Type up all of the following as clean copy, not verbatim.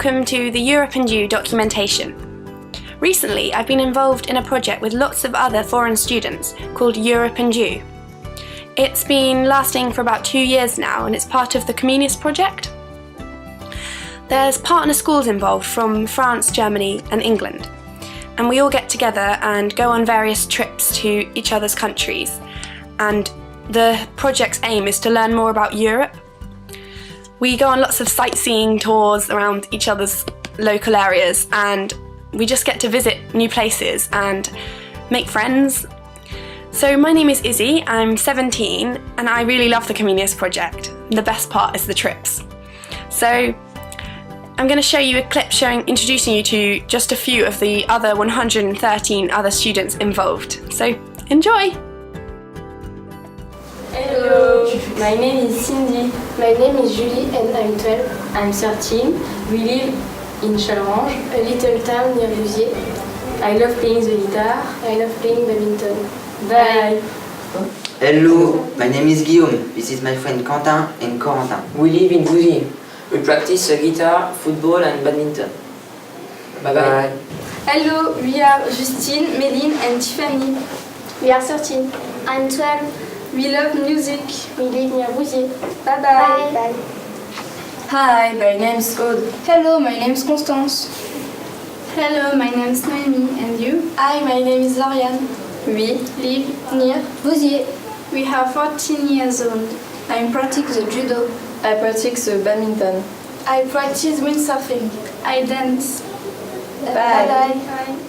welcome to the Europe and You documentation. Recently, I've been involved in a project with lots of other foreign students called Europe and You. It's been lasting for about 2 years now, and it's part of the Comenius Project. There's partner schools involved from France, Germany and England, and we all get together and go on various trips to each other's countries, and the project's aim is to learn more about Europe. We go on lots of sightseeing tours around each other's local areas, and we just get to visit new places and make friends. So my name is Izzy, I'm 17, and I really love the Comenius Project. The best part is the trips. So I'm going to show you a clip introducing you to just a few of the other 113 other students involved. So enjoy! Hello, my name is Cindy. My name is Julie and I'm 12. I'm 13. We live in Challerange, a little town near Vouziers. I love playing the guitar. I love playing badminton. Bye. Hello, my name is Guillaume. This is my friend Quentin and Corentin. We live in Vouziers. We practice the guitar, football and badminton. Bye bye. Hello, we are Justine, Méline and Tiffany. We are 13. I'm 12. We love music. We live near Vouziers. Bye bye. Bye. Hi, my name is Aude. Hello, my name is Constance. Hello, my name is Noémie. And you? Hi, my name is Lauriane. We live near Vouziers. We are 14 years old. I practice the judo. I practice the badminton. I practice windsurfing. I dance. Bye.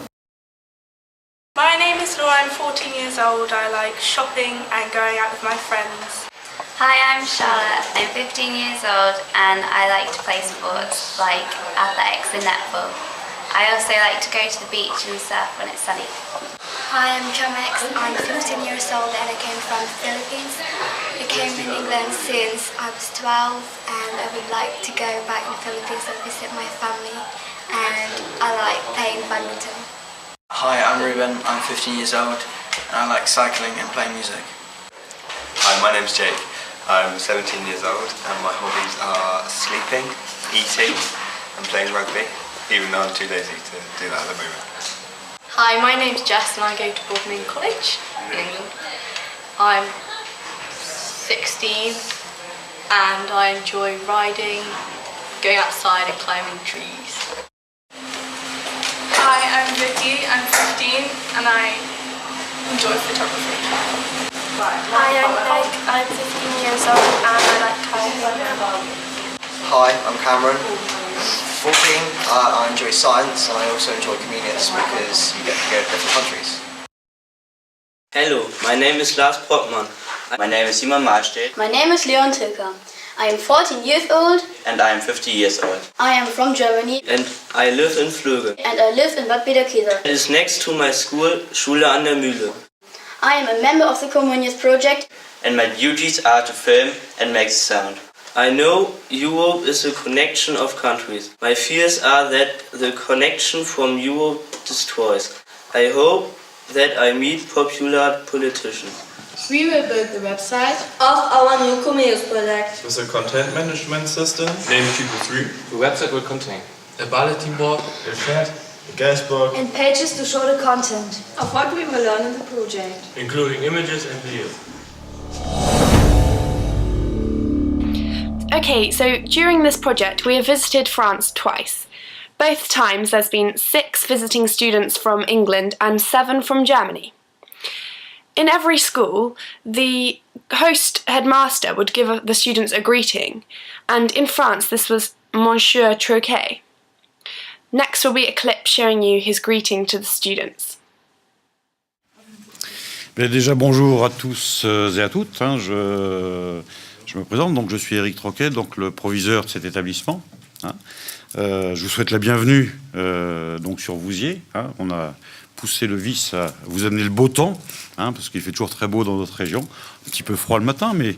My name is Laura, I'm 14 years old. I like shopping and going out with my friends. Hi, I'm Charlotte. I'm 15 years old and I like to play sports like athletics and netball. I also like to go to the beach and surf when it's sunny. Hi, I'm Jamex. I'm 15 years old and I came from the Philippines. I came in England since I was 12 and I would like to go back in the Philippines and visit my family, and I like playing badminton. Hi, I'm Ruben. I'm 15 years old and I like cycling and playing music. Hi, my name's Jake. I'm 17 years old and my hobbies are sleeping, eating and playing rugby, even though I'm too lazy to do that at the moment. Hi, my name's Jess and I go to Bodmin College in England. I'm 16 and I enjoy riding, going outside and climbing trees. Hi, I'm Vicky, I'm 15 and I enjoy photography. Hi, I'm Meg. I'm 15 years old and I like kayaking. Hi, I'm Cameron. 14, I enjoy science and I also enjoy Comenius because you get to go to different countries. Hello, my name is Lars Brockmann. My name is Simon Mahlstedt. My name is Leon Tilker. I am 14 years old. And I am 50 years old. I am from Germany. And I live in Flöge. And I live in Bad Bederkesa. It is next to my school, Schule an der Mühle. I am a member of the Comenius Project. And my duties are to film and make sound. I know Europe is a connection of countries. My fears are that the connection from Europe destroys. I hope that I meet popular politicians. We will build the website of our new Comenius Project. With a content management system named People3. The website will contain a bulletin board, a chat, a guest book, and pages to show the content of what we will learn in the project, including images and videos. Okay, so during this project we have visited France twice. Both times there's been 6 visiting students from England and 7 from Germany. In every school, the host headmaster would give the students a greeting, and in France this was Monsieur Troquet. Next will be a clip showing you his greeting to the students. Déjà bonjour à tous et à toutes. Je me présente, donc je suis Éric Troquet, donc le proviseur de cet établissement. Je vous souhaite la bienvenue donc sur Vouziers. On a poussé le vice à vous amener le beau temps, parce qu'il fait toujours très beau dans notre région. Un petit peu froid le matin, mais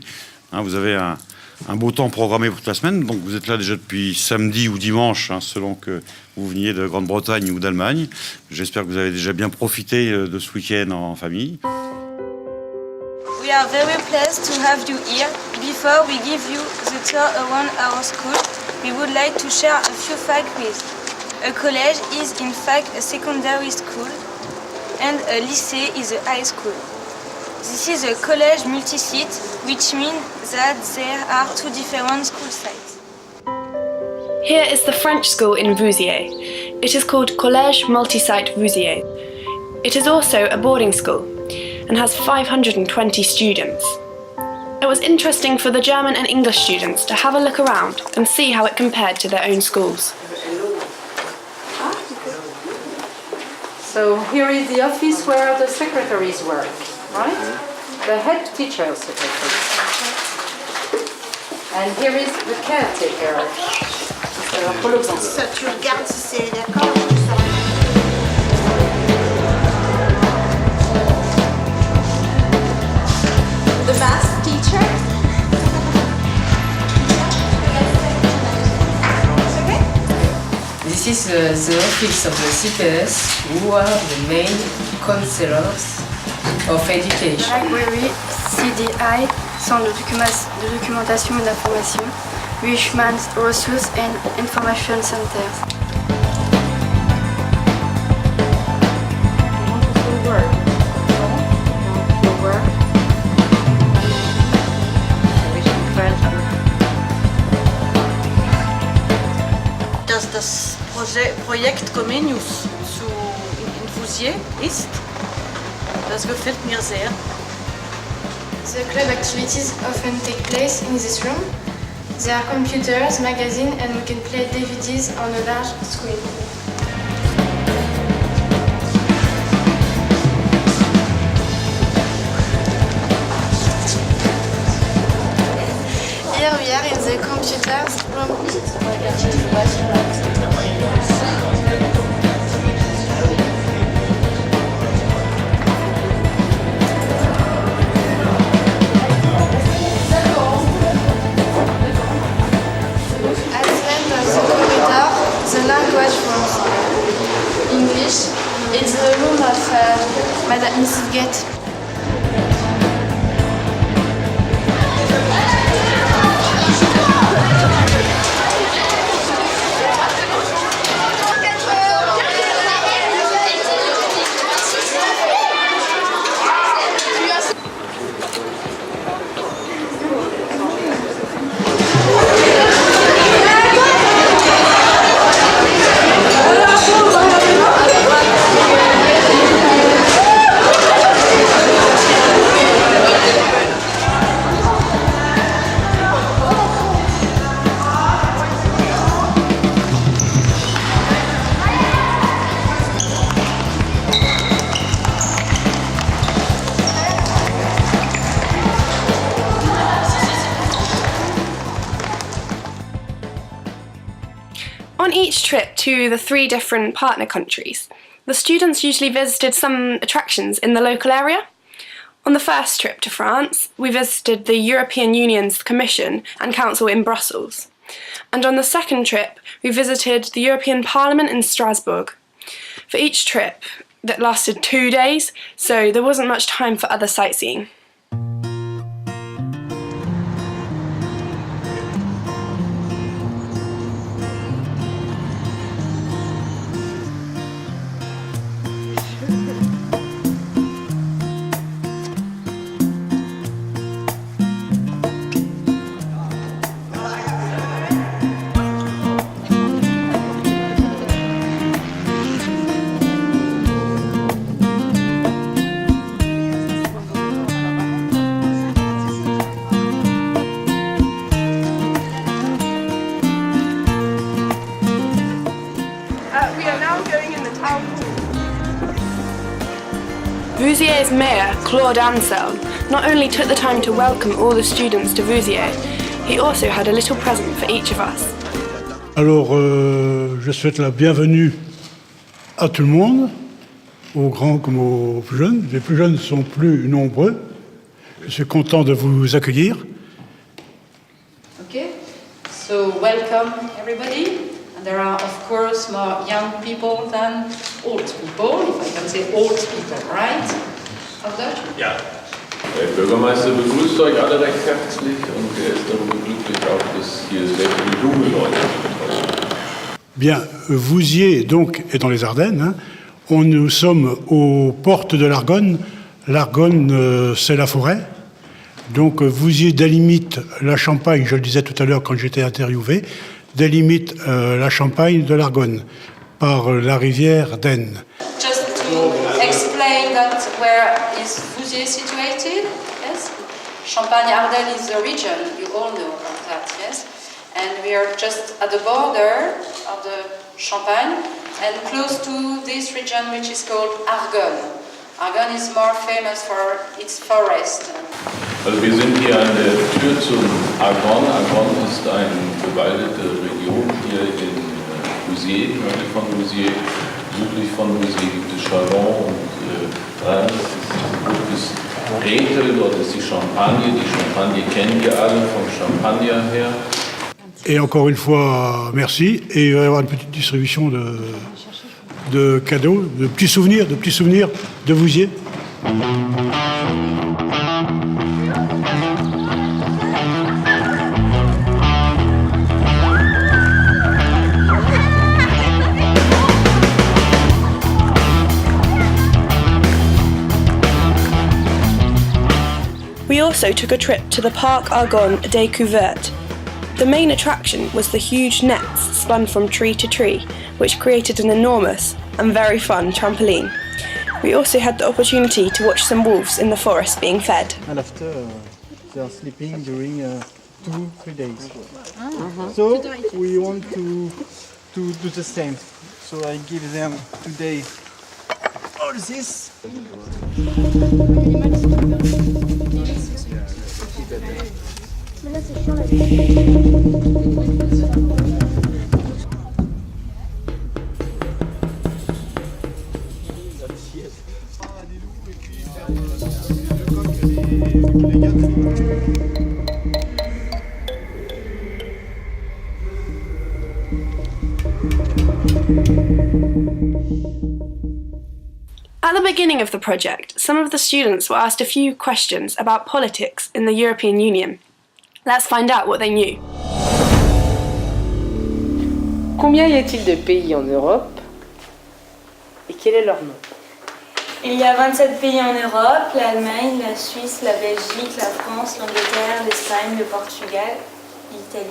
vous avez un beau temps programmé pour toute la semaine. Donc vous êtes là déjà depuis samedi ou dimanche, selon que vous veniez de Grande-Bretagne ou d'Allemagne. J'espère que vous avez déjà bien profité de ce week-end en famille. We are very pleased to have you here. Before we give you the tour around our school, we would like to share a few facts with. A college is in fact a secondary school and a lycée is a high school. This is a college multi-site, which means that there are two different school sites. Here is the French school in Vouziers. It is called Collège Multisite Vouziers. It is also a boarding school and has 520 students. It was interesting for the German and English students to have a look around and see how it compared to their own schools. So here is the office where the secretaries work, right? The head teacher secretary. And here is the caretaker. Ça, tu regardes si c'est d'accord. The math teacher. This is the office of the CPS, who are the main counselors of education. Library, CDI, Centre de documentation et d'information, Human Resource and Information Centers. Dass das Projekt Comenius in Vouziers ist, das gefällt mir sehr. The club activities often take place in this room. There are computers, magazines, and we can play DVDs on a large screen. Here we are in the computers room. The language from English. It's the room of Madame Mrs. Gate. On each trip to the 3 different partner countries, the students usually visited some attractions in the local area. On the first trip to France, we visited the European Union's Commission and Council in Brussels. And on the second trip, we visited the European Parliament in Strasbourg. For each trip, that lasted 2 days, so there wasn't much time for other sightseeing. Vouziers' mayor, Claude Anselme, not only took the time to welcome all the students to Vouziers, he also had a little present for each of us. Alors, je souhaite la bienvenue à tout le monde, aux grands comme aux plus jeunes. Les plus jeunes sont plus nombreux. Je suis content de vous accueillir. Okay, so welcome everybody. And there are, of course, more young people than old people, if I can say old people, right? Of Dutch? Yeah. Der Bürgermeister begrüßt euch alle recht herzlich und er ist darüber glücklich auch, dass hier sehr viele junge Leute sind. Bien, Vouziers donc est dans les Ardennes. Hein. Nous sommes aux portes de l'Argonne. L'Argonne, c'est la forêt. Donc Vouziers délimite la Champagne, je le disais tout à l'heure quand j'étais interviewé, délimite la Champagne de l'Argonne par la rivière d'Aisne. Just to explain that where is Vouziers situated, yes? Champagne-Ardenne is the region, you all know about that, yes? And we are just at the border of the Champagne and close to this region which is called Argonne. Argonne is more famous for its forest. Also wir sind hier an der Tür zum Argonne. Argonne ist eine bewaldete Region hier in Vouziers, nördlich von Vouziers. Südlich von Vouziers gibt es Chalon und Reims, das ist Rethel, dort ist die Champagne. Die Champagne kennen wir alle vom Champagner her. Et encore une fois, merci. Et il va y avoir une petite distribution de cadeaux, de petits souvenirs de Vouziers. We also took a trip to the Parc Argonne Découverte. The main attraction was the huge nets spun from tree to tree, which created an enormous and very fun trampoline. We also had the opportunity to watch some wolves in the forest being fed. And after they are sleeping during 2-3 days. So we want to do the same. So I give them today all this. At the beginning of the project, some of the students were asked a few questions about politics in the European Union. Let's find out what they knew. Combien y a-t-il de pays en Europe et quel est leur nom? Il y a 27 pays en Europe, l'Allemagne, la Suisse, la Belgique, la France, l'Angleterre, l'Espagne, le Portugal, l'Italie.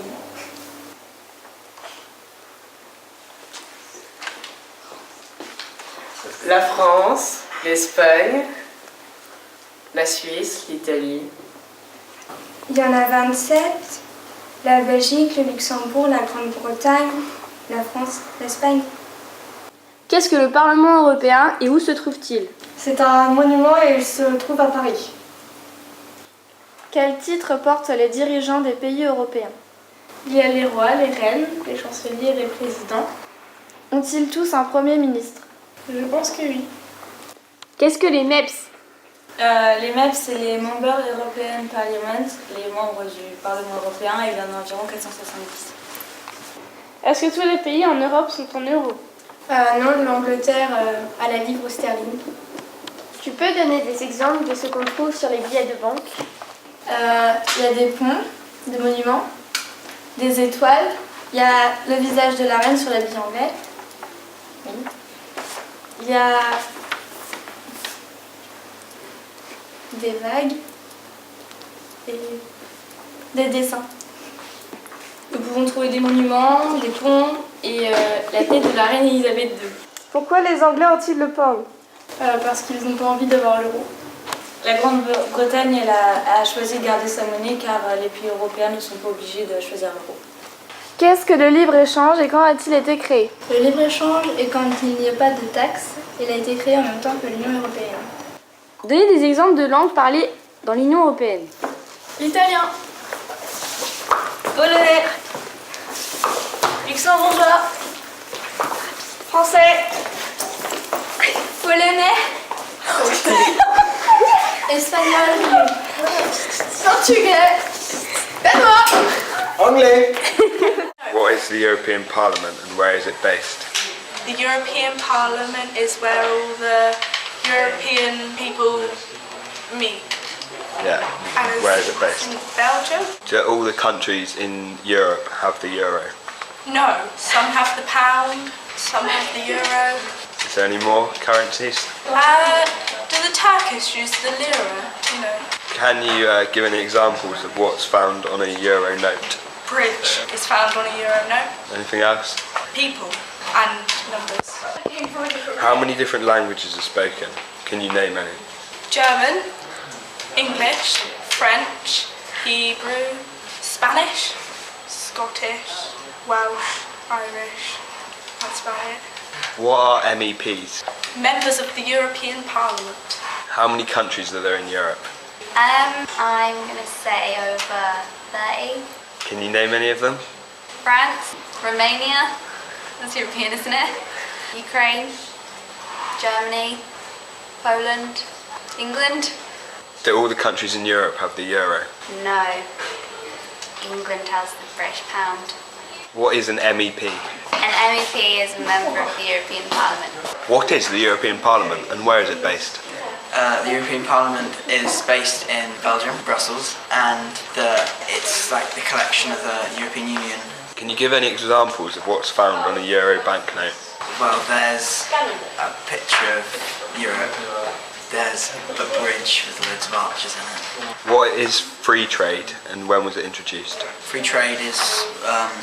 La France, l'Espagne, la Suisse, l'Italie. Il y en a 27, la Belgique, le Luxembourg, la Grande-Bretagne, la France, l'Espagne. Qu'est-ce que le Parlement européen et où se trouve-t-il? C'est un monument et il se trouve à Paris. Quels titres portent les dirigeants des pays européens? Il y a les rois, les reines, les chanceliers et les présidents. Ont-ils tous un Premier ministre? Je pense que oui. Qu'est-ce que les MEPS? Les MEPS, c'est les Member European Parliament, les membres du Parlement européen, et il y en a environ 470. Est-ce que tous les pays en Europe sont en euros? Non, l'Angleterre a la livre sterling. Tu peux donner des exemples de ce qu'on trouve sur les billets de banque? Il y a des ponts, des monuments, des étoiles. Il y a le visage de la reine sur la bille anglais. Oui. Il y a des vagues et des dessins. Nous pouvons trouver des monuments, des ponts et la tête de la reine Elisabeth II. Pourquoi les Anglais ont-ils le pound? Parce qu'ils n'ont pas envie d'avoir l'euro. La Grande-Bretagne a choisi de garder sa monnaie car les pays européens ne sont pas obligés de choisir l'euro. Qu'est-ce que le libre-échange et quand a-t-il été créé? Le libre-échange est quand il n'y a pas de taxes. Il a été créé en même temps que l'Union européenne. Donnez des exemples de langues parlées dans l'Union européenne. L'italien, Polonais, luxembourgeois, français, polonais, espagnol, portugais, danois, anglais. What is the European Parliament and where is it based? The European Parliament is where all the European people meet. Yeah. And Where is it based? In Belgium? Do all the countries in Europe have the euro? No. Some have the pound, some have the euro. Is there any more currencies? Do the Turkish use the lira? You know. Can you give any examples of what's found on a euro note? Bridge is found on a euro note. Anything else? People and numbers. How many different languages are spoken? Can you name any? German, English, French, Hebrew, Spanish, Scottish, Welsh, Irish. That's about it. What are MEPs? Members of the European Parliament. How many countries are there in Europe? I'm going to say over 30. Can you name any of them? France, Romania, that's European, isn't it? Ukraine, Germany, Poland, England. Do all the countries in Europe have the euro? No, England has the British pound. What is an MEP? An MEP is a member of the European Parliament. What is the European Parliament and where is it based? The European Parliament is based in Belgium, Brussels, and it's like the collection of the European Union. Can you give any examples of what's found on a euro banknote? Well, there's a picture of Europe, there's a bridge with loads of arches in it. What is free trade and when was it introduced? Free trade is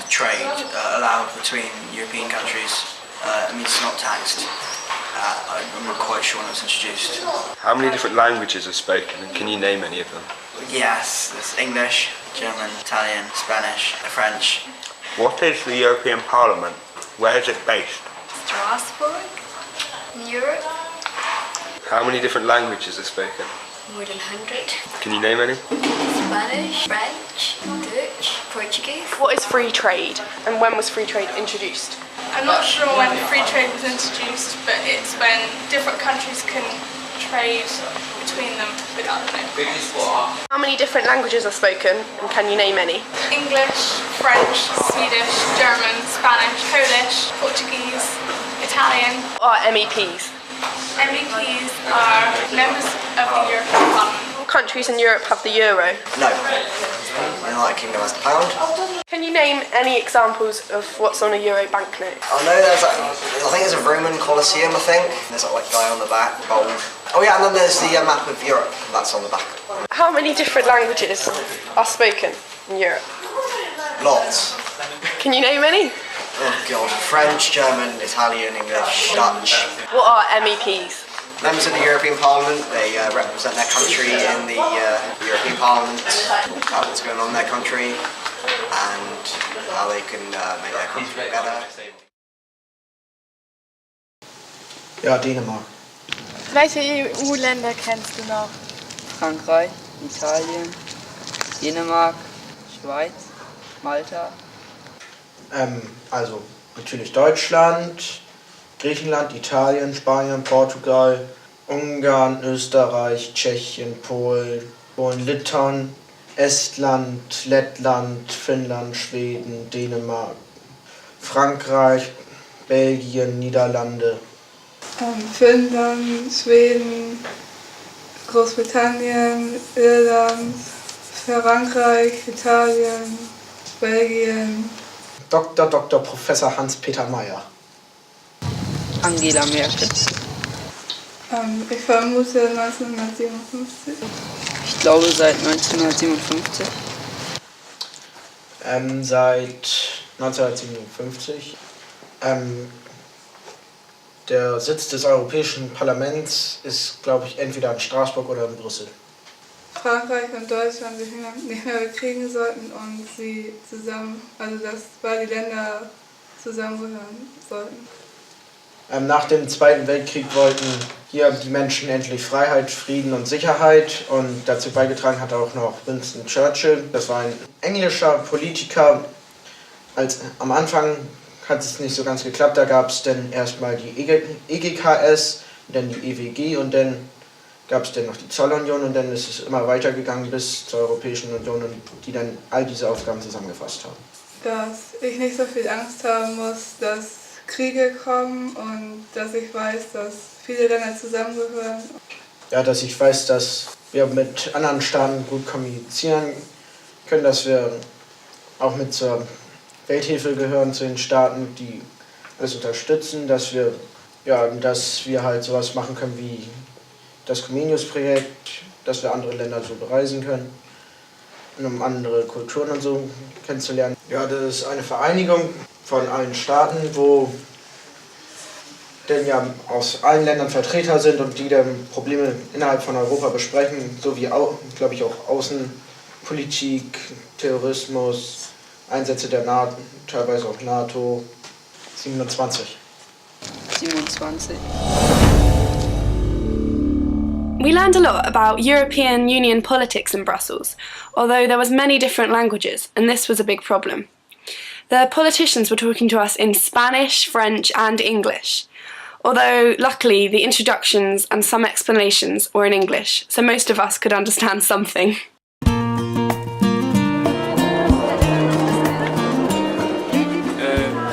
trade allowed between European countries. It means it's not taxed. I'm not quite sure when it was introduced. How many different languages are spoken and can you name any of them? Yes, there's English, German, Italian, Spanish, French. What is the European Parliament? Where is it based? Strasbourg, Europe. How many different languages are spoken? More than 100. Can you name any? Spanish, French, Dutch, Portuguese. What is free trade and when was free trade introduced? I'm not sure when free trade was introduced, but it's when different countries can trade between them without the note. How many different languages are spoken and can you name any? English, French, Swedish, German, Spanish, Polish, Portuguese, Italian. What are MEPs? MEPs are members of the European Parliament. All countries in Europe have the euro. No. The United Kingdom has the pound. Can you name any examples of what's on a euro banknote? I know I think there's a Roman Colosseum, I think. There's a guy on the back, bold. Oh yeah, and then there's the map of Europe, that's on the back. How many different languages are spoken in Europe? Lots. Can you name any? Oh god, French, German, Italian, English, Dutch. What are MEPs? Members of the European Parliament, they represent their country in the European Parliament, talk about what's going on in their country and how they can make their country better. Ja, Dänemark. Welche EU-Länder kennst du noch? Frankreich, Italien, Dänemark, Schweiz, Malta. Also natürlich Deutschland, Griechenland, Italien, Spanien, Portugal, Ungarn, Österreich, Tschechien, Polen, Litauen, Estland, Lettland, Finnland, Schweden, Dänemark, Frankreich, Belgien, Niederlande. Finnland, Schweden, Großbritannien, Irland, Frankreich, Italien, Belgien. Dr. Professor Hans-Peter Mayer. Angela Merkel. Ich vermute 1957. Ich glaube seit 1957. Seit 1957. Der Sitz des Europäischen Parlaments ist, glaube ich, entweder in Straßburg oder in Brüssel. Frankreich und Deutschland sich nicht mehr bekriegen sollten und sie zusammen, also dass beide Länder zusammengehören sollten. Nach dem Zweiten Weltkrieg wollten hier die Menschen endlich Freiheit, Frieden und Sicherheit und dazu beigetragen hat auch noch Winston Churchill. Das war ein englischer Politiker. Am Anfang hat es nicht so ganz geklappt, da gab es dann erstmal die EGKS, dann die EWG und dann gab es dann noch die Zollunion und dann ist es immer weitergegangen bis zur Europäischen Union, die dann all diese Aufgaben zusammengefasst haben. Dass ich nicht so viel Angst haben muss, dass Kriege kommen und dass ich weiß, dass viele Länder zusammengehören. Ja, dass ich weiß, dass wir mit anderen Staaten gut kommunizieren können, dass wir auch mit zur Welthilfe gehören, zu den Staaten, die alles unterstützen, dass wir halt sowas machen können wie das Comenius Projekt, dass wir andere Länder so bereisen können, um andere Kulturen und so kennenzulernen. Ja, das ist eine Vereinigung von allen Staaten, wo denn ja aus allen Ländern Vertreter sind und die dann Probleme innerhalb von Europa besprechen, sowie auch, glaube ich, auch Außenpolitik, Terrorismus, Einsätze der NATO, teilweise auch NATO. 27. 27. We learned a lot about European Union politics in Brussels, although there was many different languages, and this was a big problem. The politicians were talking to us in Spanish, French and English, although luckily the introductions and some explanations were in English, so most of us could understand something.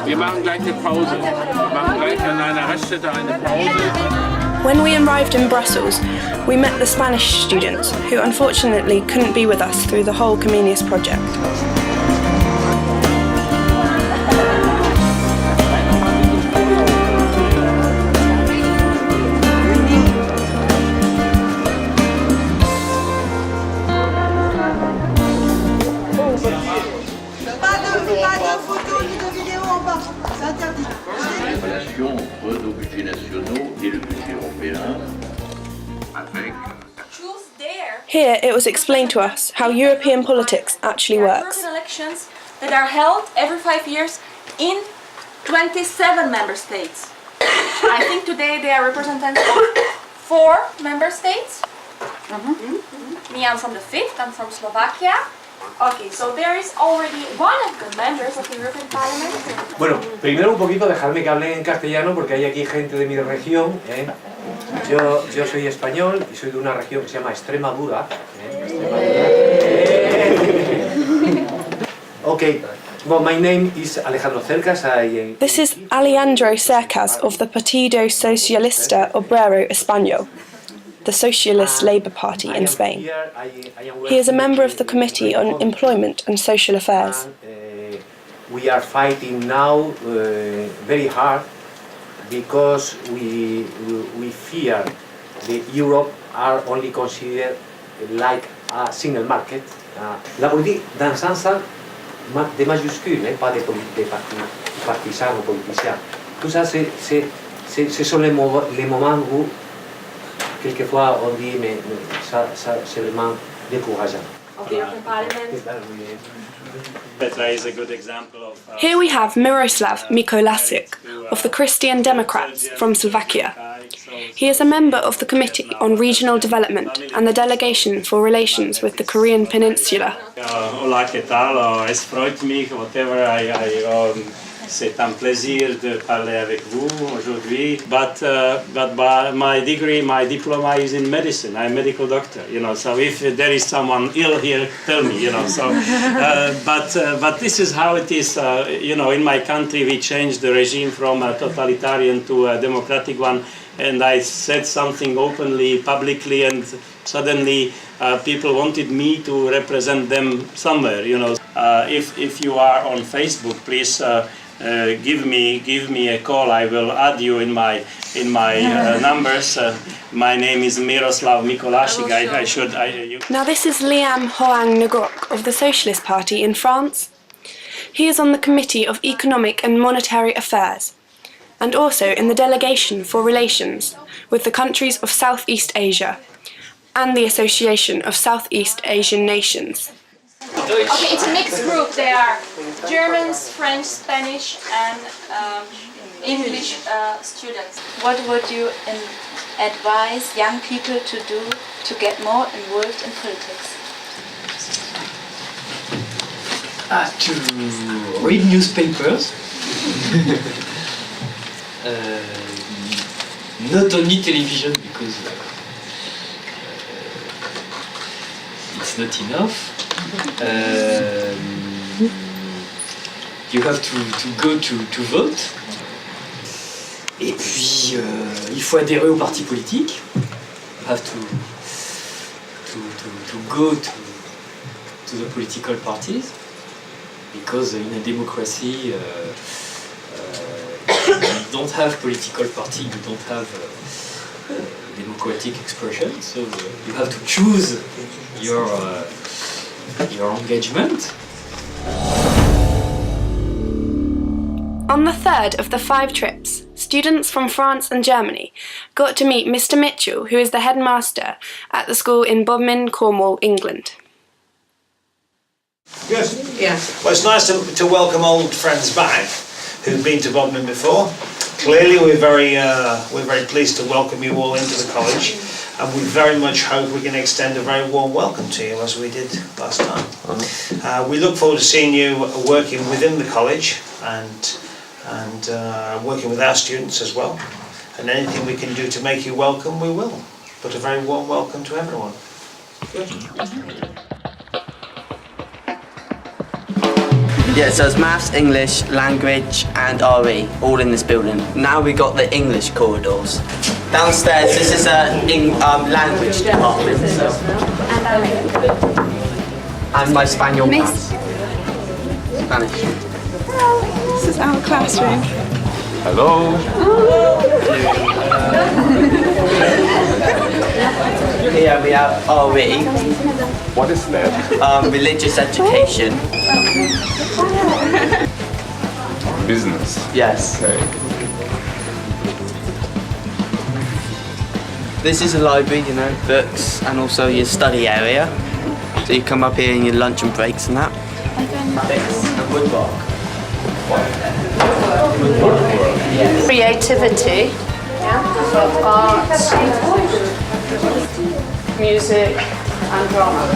Wir machen gleich eine Pause. Wir machen gleich an einer Raststätte eine Pause. When we arrived in Brussels, we met the Spanish students, who unfortunately couldn't be with us through the whole Comenius Project. Entre nos budgets nationaux et le budget européen avec... Here it was explained to us how European politics actually works. European elections that are held every 5 years in 27 member states. I think today they are representatives of 4 member states. Me, I'm from the 5th, I'm from Slovakia. Okay, so there is already one of the members of the European Parliament. Bueno, primero un poquito dejarme que hable en castellano porque hay aquí gente de mi región. Yo soy español y soy de una región que se llama Extremadura. Okay, well, my name is Alejandro Cercas. This is Alejandro Cercas of the Partido Socialista Obrero Español, the Socialist Labour Party in Spain. He is a member of the Committee on Employment and Social Affairs. We are fighting now very hard because we fear that Europe are only considered like a single market. La politique dans un sens de majuscule, pas de partisan ou politicien. Tout ça, ce sont les moments où quelquefois on dit mais ça c'est vraiment décourageant. Here we have Miroslav Mikolasik of the Christian Democrats from Slovakia. He is a member of the Committee on Regional Development and the Delegation for Relations with the Korean Peninsula. Hola, ¿qué tal? Es freut mich, whatever, c'est un plaisir de parler avec vous aujourd'hui. But my degree, my diploma is in medicine. I'm a medical doctor, so if there is someone ill here, tell me, so. But this is how it is, in my country we changed the regime from a totalitarian to a democratic one, and I said something openly, publicly, and suddenly people wanted me to represent them somewhere, If you are on Facebook, please give me a call. I will add you in my numbers. My name is Miroslav Mikolasik. Now this is Liam Hoang Ngok of the Socialist Party in France. He is on the Committee of Economic and Monetary Affairs, and also in the Delegation for Relations with the countries of Southeast Asia and the Association of Southeast Asian Nations. Okay, it's a mixed group. They are Germans, French, Spanish, and English students. What would you advise young people to do to get more involved in politics? To read newspapers. Not only television, because it's not enough. You have to go to vote. Et puis, il faut adhérer au parti politique. You have to to go to the political parties, because in a democracy you don't have political party, you don't have democratic expression, so you have to choose your engagement. On the third of the 5 trips, students from France and Germany got to meet Mr. Mitchell, who is the headmaster at the school in Bodmin, Cornwall, England. Good. Yeah. Well, it's nice to welcome old friends back who've been to Bodmin before. Clearly, we're very pleased to welcome you all into the college, and we very much hope we can extend a very warm welcome to you as we did last time. We look forward to seeing you working within the college and working with our students as well. And anything we can do to make you welcome, we will. But a very warm welcome to everyone. Good. Yeah, so it's maths, English, language and RE, all in this building. Now we got the English corridors. Downstairs, this is a language department. So. And my Spanish class. Spanish. This is our classroom. Hello. Here we have RE. What is that? Religious education. Business. Yes. Okay. This is a library, you know, books and also your study area. So you come up here in your lunch and breaks and that. And woodwork. Creativity, arts, music and drama.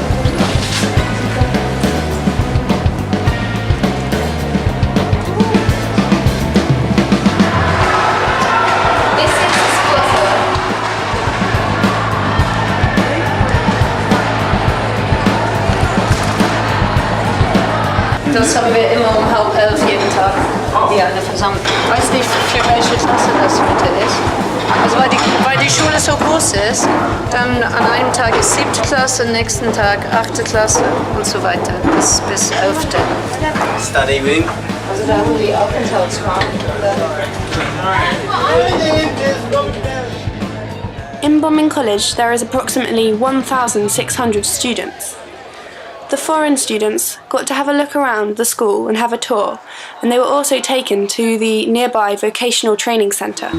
Das haben wir immer um 10:30 jeden Tag, die eine Versammlung. Ich weiß nicht, für welche Klasse das heute ist. Also weil die Schule so groß ist, dann an einem Tag ist 7. Klasse, am nächsten Tag 8. Klasse und so weiter, bis 11. Study room. Also da haben die Aufenthaltsraum. In Bodmin College, there is approximately 1,600 students. The foreign students got to have a look around the school and have a tour, and they were also taken to the nearby vocational training centre.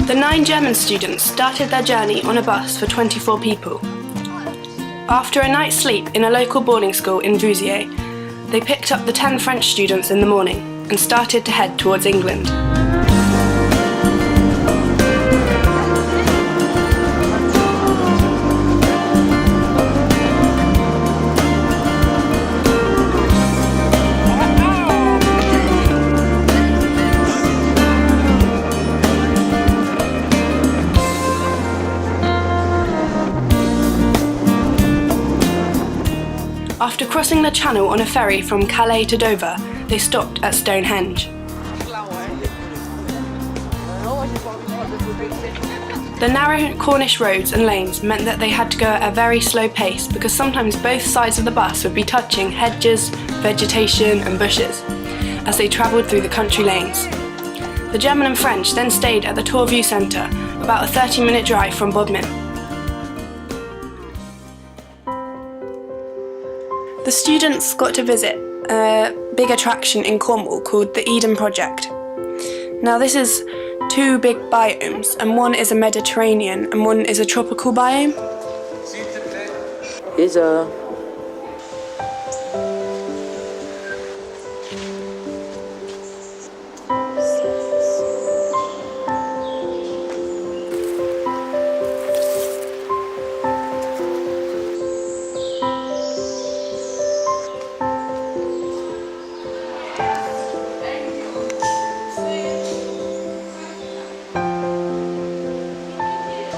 The 9 German students started their journey on a bus for 24 people. After a night's sleep in a local boarding school in Vouziers, they picked up the 10 French students in the morning and started to head towards England. After crossing the channel on a ferry from Calais to Dover, they stopped at Stonehenge. The narrow Cornish roads and lanes meant that they had to go at a very slow pace because sometimes both sides of the bus would be touching hedges, vegetation and bushes as they travelled through the country lanes. The German and French then stayed at the Tour View Centre, about a 30-minute drive from Bodmin. The students got to visit a big attraction in Cornwall called the Eden Project. Now this is 2 big biomes, and one is a Mediterranean and one is a tropical biome. Izzy.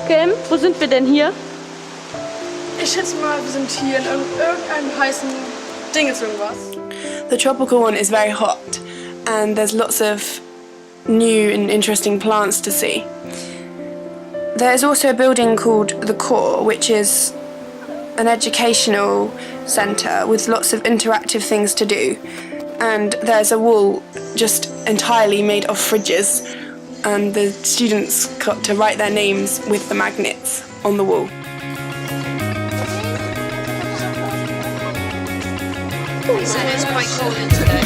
Kim, wo sind wir denn hier? Ich schätze mal, wir sind hier in irgendeinem heißen Dinges irgendwas. The tropical one is very hot and there's lots of new and interesting plants to see. There is also a building called the Core, which is an educational centre with lots of interactive things to do. And there's a wall just entirely made of fridges, and the students got to write their names with the magnets on the wall. So it's quite cold today.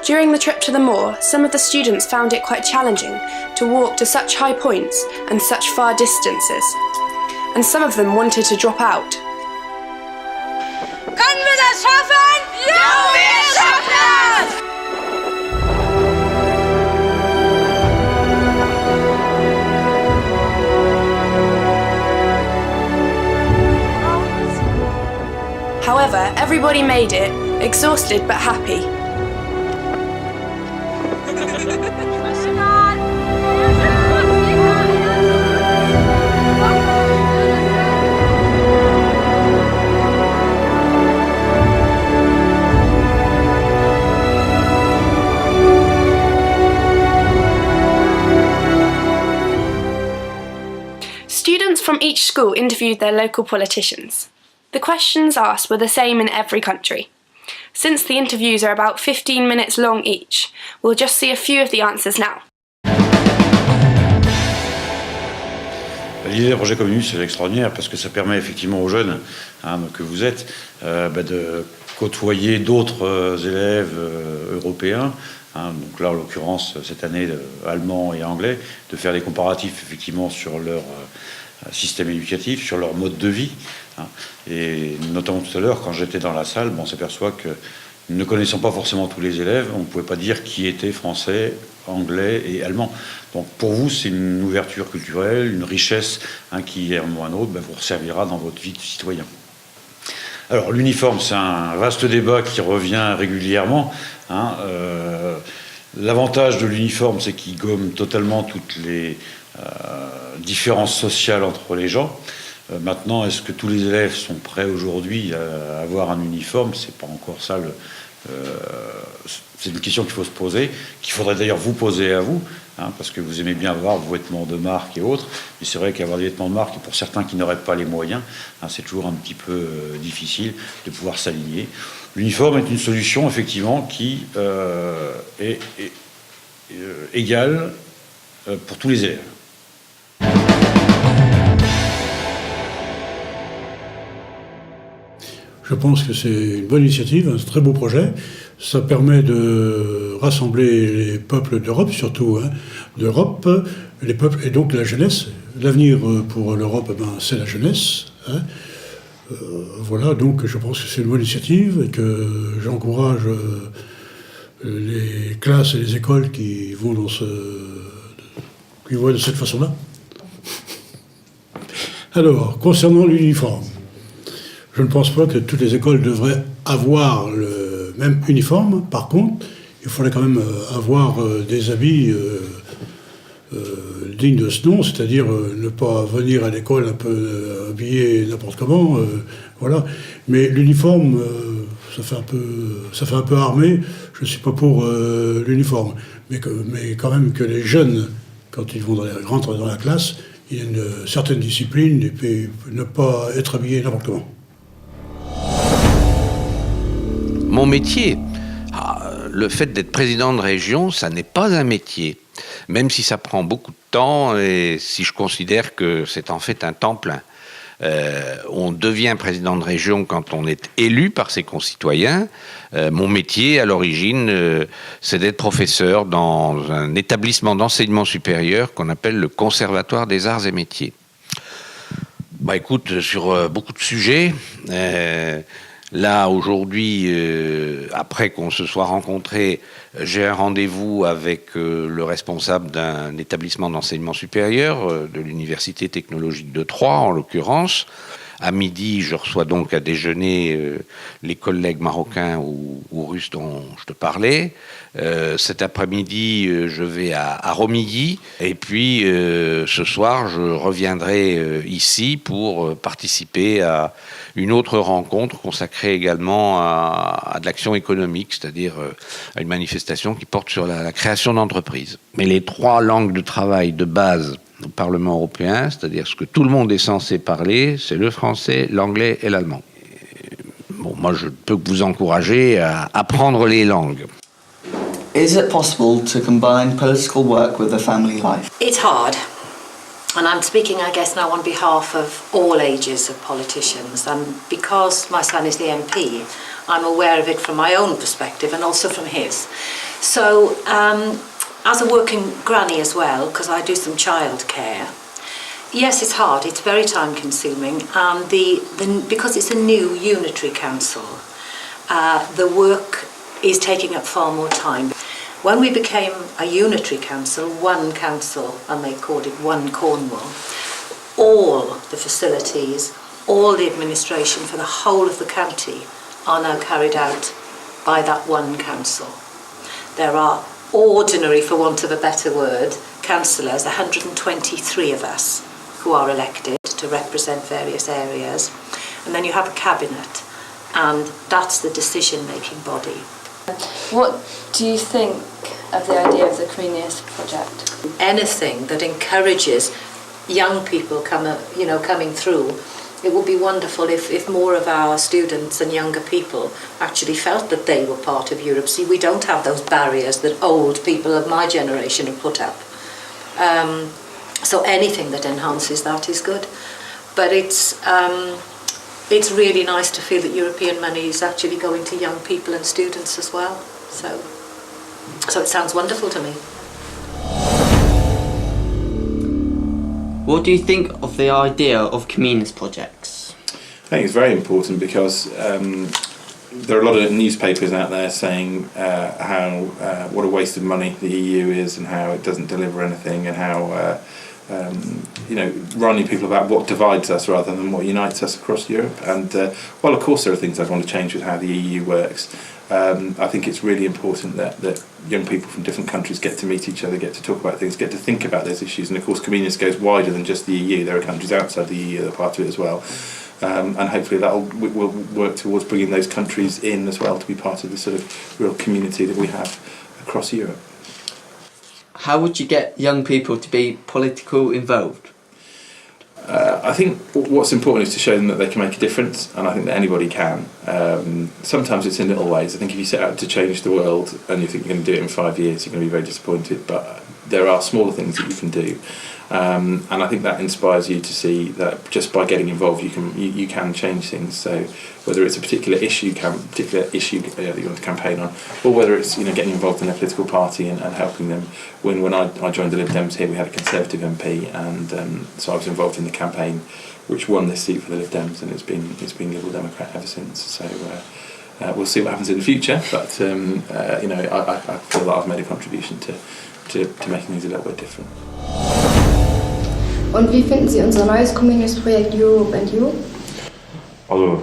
During the trip to the moor, some of the students found it quite challenging to walk to such high points and such far distances, and some of them wanted to drop out. Können wir das schaffen? Ja, wir schaffen es! However, everybody made it, exhausted but happy. Students from each school interviewed their local politicians. The questions asked were the same in every country. Since the interviews are about 15 minutes long each, we'll just see a few of the answers now. L'idée d'un projet Comenius, c'est extraordinaire parce que ça permet effectivement aux jeunes que vous êtes de côtoyer d'autres élèves européens. Donc là, en l'occurrence, cette année, allemand et anglais, de faire des comparatifs effectivement sur leur système éducatif, sur leur mode de vie. Et notamment tout à l'heure, quand j'étais dans la salle, on s'aperçoit que, ne connaissant pas forcément tous les élèves, on ne pouvait pas dire qui était français, anglais et allemand. Donc pour vous, c'est une ouverture culturelle, une richesse qui, à un moment ou à un autre, vous resservira dans votre vie de citoyen. Alors l'uniforme, c'est un vaste débat qui revient régulièrement. L'avantage de l'uniforme, c'est qu'il gomme totalement toutes les différences sociales entre les gens. Maintenant, est-ce que tous les élèves sont prêts aujourd'hui à avoir un uniforme? C'est pas encore ça. C'est une question qu'il faut se poser, qu'il faudrait d'ailleurs vous poser à vous, parce que vous aimez bien avoir vos vêtements de marque et autres. Mais c'est vrai qu'avoir des vêtements de marque, pour certains qui n'auraient pas les moyens, c'est toujours un petit peu difficile de pouvoir s'aligner. L'uniforme est une solution, effectivement, qui est égale pour tous les élèves. Je pense que c'est une bonne initiative, un très beau projet. Ça permet de rassembler les peuples d'Europe, surtout d'Europe, les peuples et donc la jeunesse. L'avenir pour l'Europe, c'est la jeunesse. Voilà, donc je pense que c'est une bonne initiative et que j'encourage les classes et les écoles qui vont qui voient de cette façon-là. Alors, concernant l'uniforme. Je ne pense pas que toutes les écoles devraient avoir le même uniforme. Par contre, il faudrait quand même avoir des habits dignes de ce nom, c'est-à-dire ne pas venir à l'école un peu habillé n'importe comment. Voilà. Mais l'uniforme, ça fait un peu armé. Je ne suis pas pour l'uniforme. Mais quand même que les jeunes, quand ils rentrent dans la classe, il y a une certaine discipline et puis ne pas être habillé n'importe comment. Mon métier, le fait d'être président de région, ça n'est pas un métier. Même si ça prend beaucoup de temps et si je considère que c'est en fait un temps plein. On devient président de région quand on est élu par ses concitoyens. Mon métier, à l'origine, c'est d'être professeur dans un établissement d'enseignement supérieur qu'on appelle le Conservatoire des Arts et Métiers. Écoute, sur beaucoup de sujets... Là, aujourd'hui, après qu'on se soit rencontrés, j'ai un rendez-vous avec le responsable d'un établissement d'enseignement supérieur, de l'Université technologique de Troyes, en l'occurrence. À midi, je reçois donc à déjeuner les collègues marocains ou russes dont je te parlais. Cet après-midi, je vais à Romilly. Et puis, ce soir, je reviendrai ici pour participer à une autre rencontre consacrée également à de l'action économique, c'est-à-dire à une manifestation qui porte sur la création d'entreprises. Mais les 3 langues de travail de base au Parlement européen, c'est-à-dire ce que tout le monde est censé parler, c'est le français, l'anglais et l'allemand. Moi, je ne peux que vous encourager à apprendre les langues. Is it possible to combine political work with a family life? It's hard. And I'm speaking, I guess, now on behalf of all ages of politicians. And because my son is the MP, I'm aware of it from my own perspective and also from his. So, as a working granny as well, because I do some childcare, yes, it's hard, it's very time consuming, and because it's a new unitary council, the work is taking up far more time. When we became a unitary council, one council, and they called it One Cornwall, all the facilities, all the administration for the whole of the county are now carried out by that one council. There are ordinary, for want of a better word, councillors, 123 of us, who are elected to represent various areas. And then you have a cabinet, and that's the decision-making body. What do you think of the idea of the Comenius Project? Anything that encourages young people coming through. It would be wonderful if more of our students and younger people actually felt that they were part of Europe. See, we don't have those barriers that old people of my generation have put up. So anything that enhances that is good. But it's really nice to feel that European money is actually going to young people and students as well. So it sounds wonderful to me. What do you think of the idea of Comenius projects? I think it's very important because there are a lot of newspapers out there saying what a waste of money the EU is and how it doesn't deliver anything and how reminding people about what divides us rather than what unites us across Europe. And while of course there are things I'd want to change with how the EU works, I think it's really important that young people from different countries get to meet each other, get to talk about things, get to think about those issues. And of course Comenius goes wider than just the EU. There are countries outside the EU that are part of it as well. And hopefully we'll work towards bringing those countries in as well to be part of the sort of real community that we have across Europe. How would you get young people to be politically involved? I think what's important is to show them that they can make a difference, and I think that anybody can. Sometimes it's in little ways. I think if you set out to change the world and you think you're going to do it in 5 years, you're going to be very disappointed, but there are smaller things that you can do. And I think that inspires you to see that just by getting involved you can change things. So whether it's a particular issue that you want to campaign on, or whether it's getting involved in a political party and helping them. When I joined the Lib Dems here, we had a Conservative MP, and so I was involved in the campaign which won this seat for the Lib Dems, and it's been Liberal Democrat ever since. So we'll see what happens in the future, but I feel that I've made a contribution to making things a little bit different. Und wie finden Sie unser neues Comenius Projekt Europe and You? Also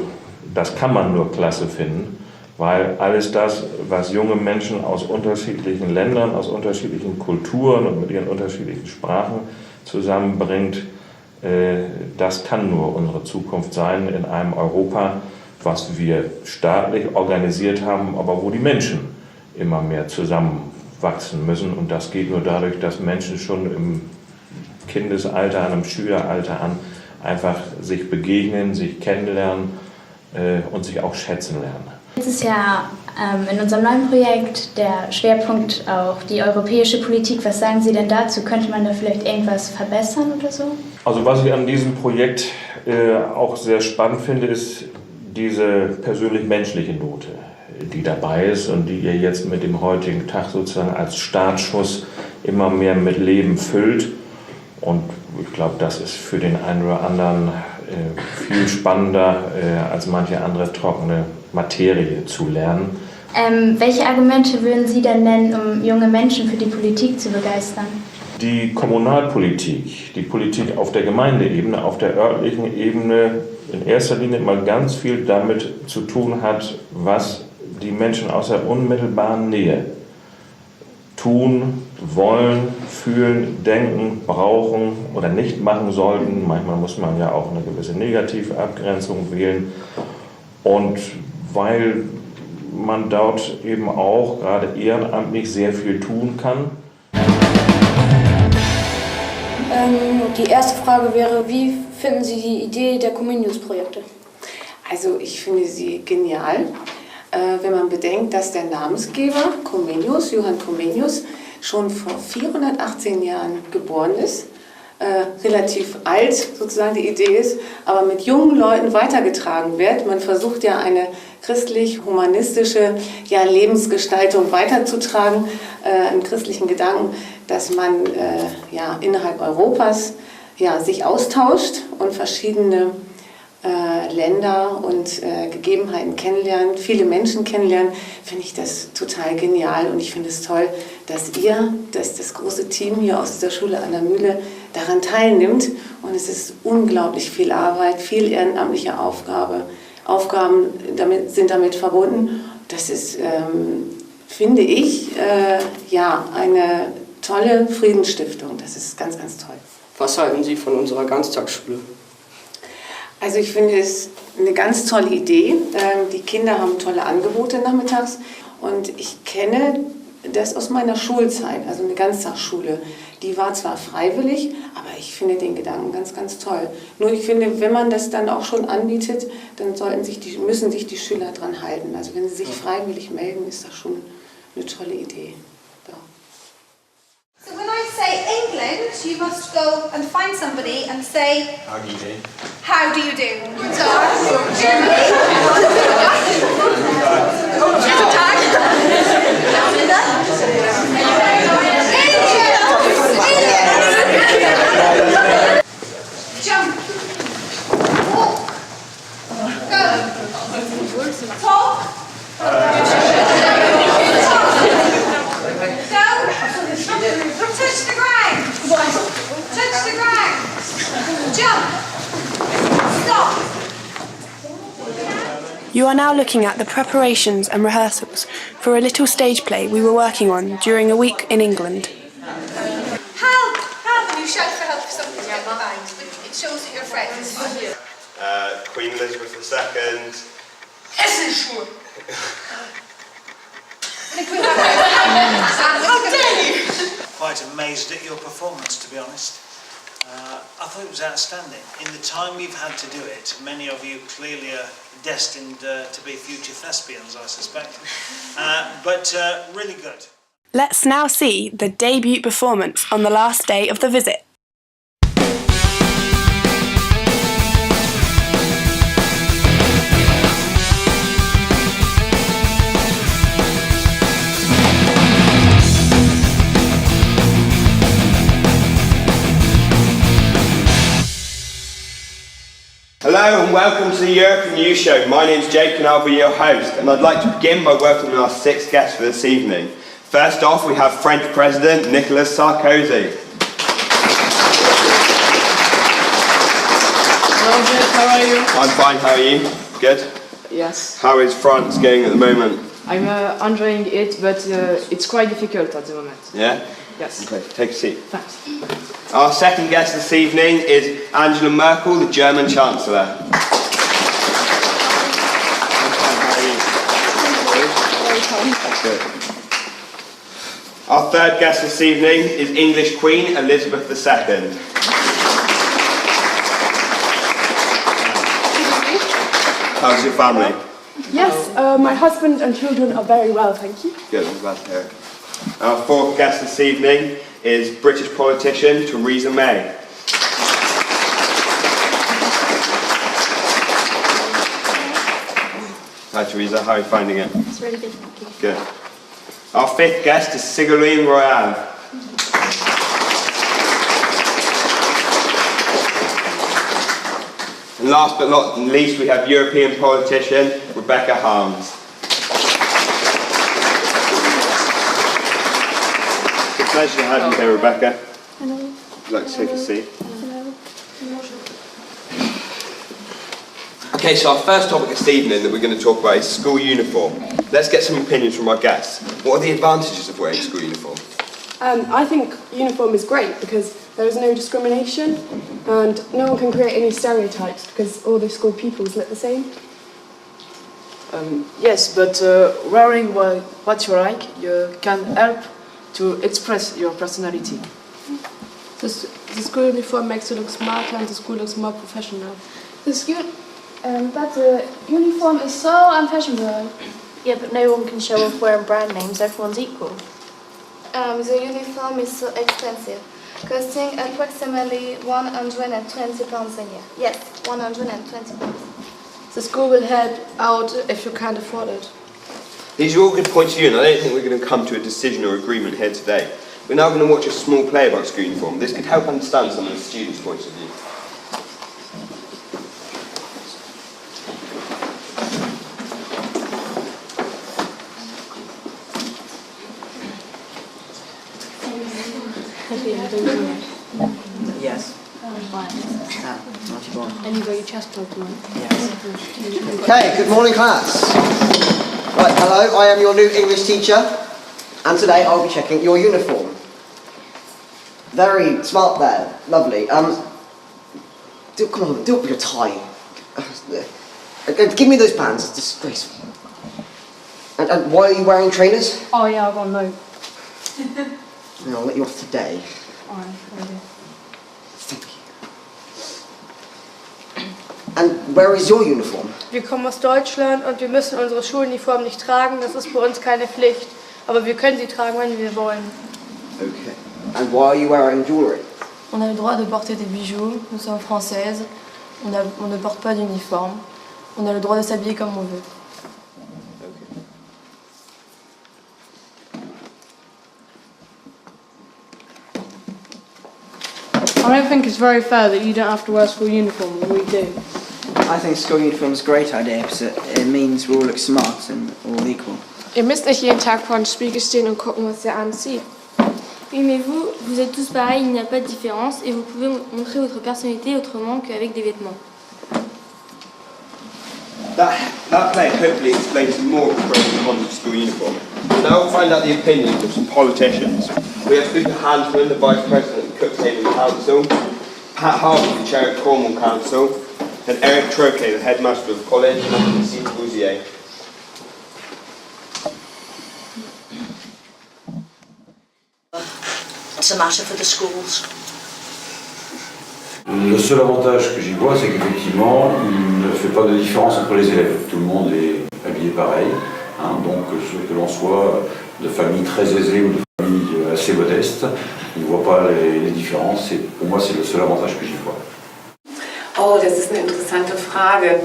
das kann man nur klasse finden, weil alles das, was junge Menschen aus unterschiedlichen Ländern, aus unterschiedlichen Kulturen und mit ihren unterschiedlichen Sprachen zusammenbringt, das kann nur unsere Zukunft sein in einem Europa, was wir staatlich organisiert haben, aber wo die Menschen immer mehr zusammenwachsen müssen. Und das geht nur dadurch, dass Menschen schon im Kindesalter, einem Schüleralter an einfach sich begegnen, sich kennenlernen und sich auch schätzen lernen. Jetzt ist ja in unserem neuen Projekt der Schwerpunkt auch die europäische Politik. Was sagen Sie denn dazu? Könnte man da vielleicht irgendwas verbessern oder so? Also was ich an diesem Projekt auch sehr spannend finde, ist diese persönlich-menschliche Note, die dabei ist und die ihr jetzt mit dem heutigen Tag sozusagen als Startschuss immer mehr mit Leben füllt. Und ich glaube, das ist für den einen oder anderen viel spannender als manche andere trockene Materie zu lernen. Welche Argumente würden Sie denn nennen, um junge Menschen für die Politik zu begeistern? Die Kommunalpolitik, die Politik auf der Gemeindeebene, auf der örtlichen Ebene in erster Linie immer ganz viel damit zu tun hat, was die Menschen aus der unmittelbaren Nähe tun, wollen, fühlen, denken, brauchen oder nicht machen sollten. Manchmal muss man ja auch eine gewisse negative Abgrenzung wählen. Und weil man dort eben auch gerade ehrenamtlich sehr viel tun kann. Die erste Frage wäre, wie finden Sie die Idee der Comenius-Projekte? Also ich finde sie genial, wenn man bedenkt, dass der Namensgeber Comenius, Johann Comenius, schon vor 418 Jahren geboren ist, relativ alt sozusagen die Idee ist, aber mit jungen Leuten weitergetragen wird. Man versucht ja eine christlich-humanistische Lebensgestaltung weiterzutragen, einen christlichen Gedanken, dass man innerhalb Europas sich austauscht und verschiedene Länder und Gegebenheiten kennenlernen, viele Menschen kennenlernen, finde ich das total genial. Und ich finde es toll, dass das große Team hier aus der Schule an der Mühle daran teilnimmt. Und es ist unglaublich viel Arbeit, viel ehrenamtliche Aufgaben sind damit verbunden. Das ist, finde ich, eine tolle Friedensstiftung. Das ist ganz, ganz toll. Was halten Sie von unserer Ganztagsschule? Also ich finde es eine ganz tolle Idee. Die Kinder haben tolle Angebote nachmittags und ich kenne das aus meiner Schulzeit, also eine Ganztagsschule. Die war zwar freiwillig, aber ich finde den Gedanken ganz, ganz toll. Nur ich finde, wenn man das dann auch schon anbietet, dann müssen sich die Schüler dran halten. Also wenn sie sich freiwillig melden, ist das schon eine tolle Idee. So when I say England, you must go and find somebody and say, How do you do? How do you do? Guten Tag. Germany. Guten Tag. Jump. Walk. Go. Talk. Touch the ground. Touch the ground. You are now looking at the preparations and rehearsals for a little stage play we were working on during a week in England. Help! Help! You shout for help if something's getting banged. It shows that you're friends. Queen Elizabeth II. How dare you! Quite amazed at your performance, to be honest. I thought it was outstanding. In the time we've had to do it, many of you clearly are destined to be future thespians, I suspect. But really good. Let's now see the debut performance on the last day of the visit. Hello and welcome to the European Youth Show. My name's Jake and I'll be your host, and I'd like to begin by welcoming our 6th guest for this evening. First off, we have French President Nicolas Sarkozy. Hello Jake, how are you? I'm fine, how are you? Good? Yes. How is France going at the moment? I'm enjoying it, but it's quite difficult at the moment. Yeah? Yes. Okay, take a seat. Thanks. Our second guest this evening is Angela Merkel, the German Chancellor. Good. Our third guest this evening is English Queen Elizabeth II. How's your family? Yes, my husband and children are very well, thank you. Good, I'm glad to hear it. Our fourth guest this evening is British politician Theresa May. Hi Theresa, how are you finding it? It's really good, thank you. Good. Our fifth guest is Ségolène Royal. And last but not least, we have European politician Rebecca Harms. It's a pleasure to have you here, Rebecca. Hello. Would you like to take a seat? Hello. Okay, so our first topic this evening that we're going to talk about is school uniform. Let's get some opinions from our guests. What are the advantages of wearing school uniform? I think uniform is great because there is no discrimination and no one can create any stereotypes because all the school pupils look the same. Yes, but wearing what you like, you can help to express your personality. The school uniform makes you look smarter and the school looks more professional. But the uniform is so unfashionable. Yeah, but no one can show off wearing brand names, everyone's equal. The uniform is so expensive, costing approximately £120 a year. Yes, £120. The school will help out if you can't afford it. These are all good points of view, and I don't think we're going to come to a decision or agreement here today. We're now going to watch a small play about school uniform. This could help understand some of the students' points of view. Yes. And you got your chest plugged on. Okay, good morning class. Right, hello, I am your new English teacher and today I'll be checking your uniform. Very smart there, lovely. Come on, do it with your tie. Give me those pants, it's disgraceful. And why are you wearing trainers? Oh yeah, I got a note. No, I'll let you off today. Alright, okay. Thank you. And where is your uniform? Wir kommen aus Deutschland und wir müssen unsere Schuluniform nicht tragen, das ist bei uns keine Pflicht. Aber wir können sie tragen, wenn wir wollen. Okay. And why are you wearing jewelry? On a le droit de porter des bijoux, nous sommes françaises, on ne porte pas d'uniforme, on a le droit de s'habiller comme on veut. I don't think it's very fair that you don't have to wear school uniform when we do. I think school uniform is a great idea because it means we all look smart and all equal. Ihr müsst nicht jeden Tag vor dem Spiegel stehen und gucken, was ihr anzieht. Oui, mais vous êtes tous pareils, il n'y a pas de différence et vous pouvez montrer votre personnalité autrement qu'avec des vêtements. That play hopefully explains some more of the pros and cons of school uniform. Now we'll find out the opinions of some politicians. We have Uta Hansman, the Vice President of Cuxhaven Council, Pat Harvey, the Chair of Cornwall Council, and Eric Troquet, the Headmaster of College, and Steve Bouzier. What's the matter for the schools? Le seul avantage que j'y vois, c'est qu'effectivement, il ne fait pas de différence entre les élèves. Tout le monde est habillé pareil, hein, donc que l'on soit de familles très aisées ou de familles assez modestes, il ne voit pas les différences. Pour moi, c'est le seul avantage que j'y vois. Oh, das ist eine interessante Frage.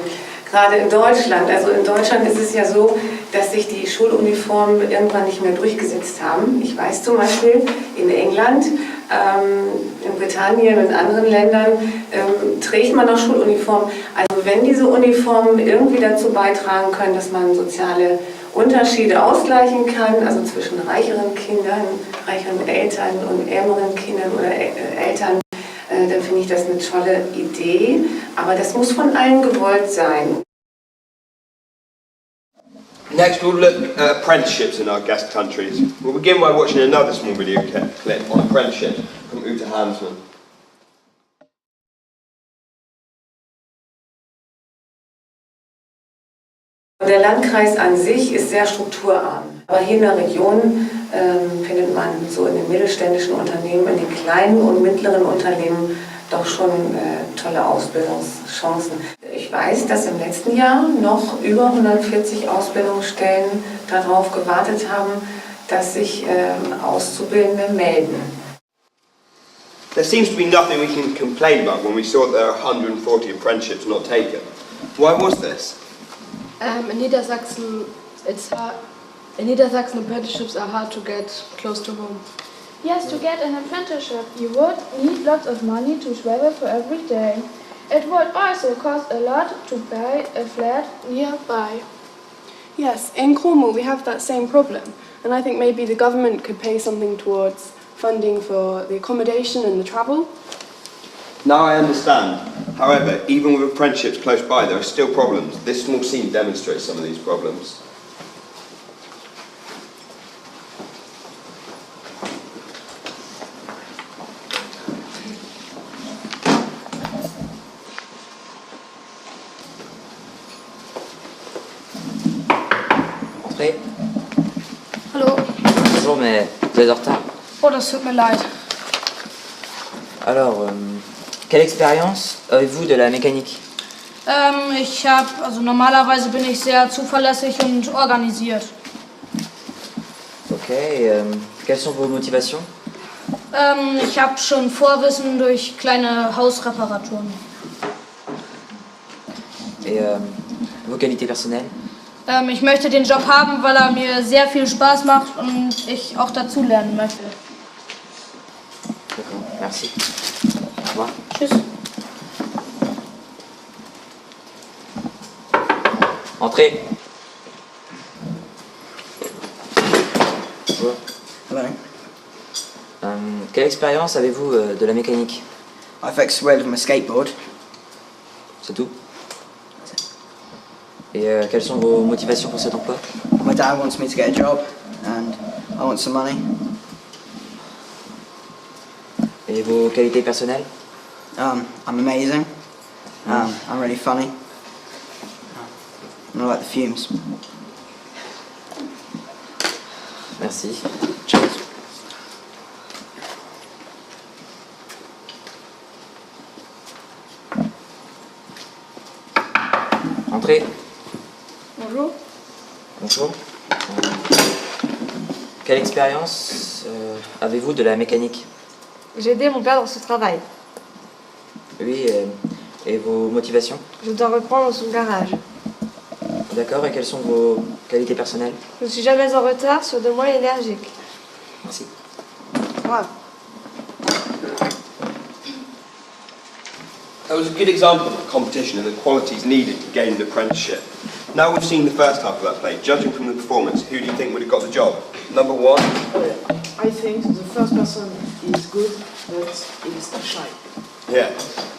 Gerade in Deutschland. Also in Deutschland ist es ja so, dass sich die Schuluniformen irgendwann nicht mehr durchgesetzt haben. Ich weiß zum Beispiel, in England, in Britannien und in anderen Ländern trägt man noch Schuluniformen. Also wenn diese Uniformen irgendwie dazu beitragen können, dass man soziale Unterschiede ausgleichen kann, also zwischen reicheren Kindern, reicheren Eltern und ärmeren Kindern oder Eltern, dann finde ich das eine tolle Idee, aber das muss von allen gewollt sein. Next we'll look at apprenticeships in our guest countries. We'll begin by watching another small video clip on apprenticeship from Uta Hansman. Der Landkreis an sich ist sehr strukturarm, aber hier in der Region findet man so in den mittelständischen Unternehmen, in den kleinen und mittleren Unternehmen doch schon tolle Ausbildungschancen. Ich weiß, dass im letzten Jahr noch über 140 Ausbildungsstellen darauf gewartet haben, dass sich Auszubildende melden. There seems to be nothing we can complain about when we saw that there are 140 apprenticeships not taken. Why was this? In Niedersachsen, apprenticeships are hard to get close to home. Yes, to get an apprenticeship, you would need lots of money to travel for every day. It would also cost a lot to buy a flat nearby. Yes, in Cornwall we have that same problem, and I think maybe the government could pay something towards funding for the accommodation and the travel. Now I understand. However, even with apprenticeships close by, there are still problems. This small scene demonstrates some of these problems. Entrez. Hallo. Bonjour, mais vous êtes en retard. Oh, das tut mir leid. Alors, quelle expérience avez-vous de la mécanique? Normalerweise bin ich sehr zuverlässig und organisiert. Ok, quelles sont vos motivations? Ich habe schon Vorwissen durch kleine Hausreparaturen. Et vos qualités personnelles? Ich möchte den Job haben, weil er mir sehr viel Spaß macht und ich auch dazulernen möchte. D'accord, merci. Au revoir. Tschüss. Entrez. Hello. Quelle expérience avez-vous de la mécanique? I fixed the wheel of my skateboard. C'est tout? Et quelles sont vos motivations pour cet emploi? My dad wants me to get a job, and I want some money. Et vos qualités personnelles? I'm amazing. I'm really funny. And I like the fumes. Merci. Cheers. Entrez. Bonjour. Bonjour. Quelle expérience avez-vous de la mécanique? J'ai aidé mon père dans ce travail. Oui, et vos motivations? Je dois reprendre son garage. D'accord, et quelles sont vos qualités personnelles? Je ne suis jamais en retard sur de moi énergique. Merci. Wow. That was a good example of competition and the qualities needed to gain an apprenticeship. Now we've seen the first half of that play. Judging from the performance, who do you think would have got the job? Number one? I think the first person is good, but he is too shy. Yeah.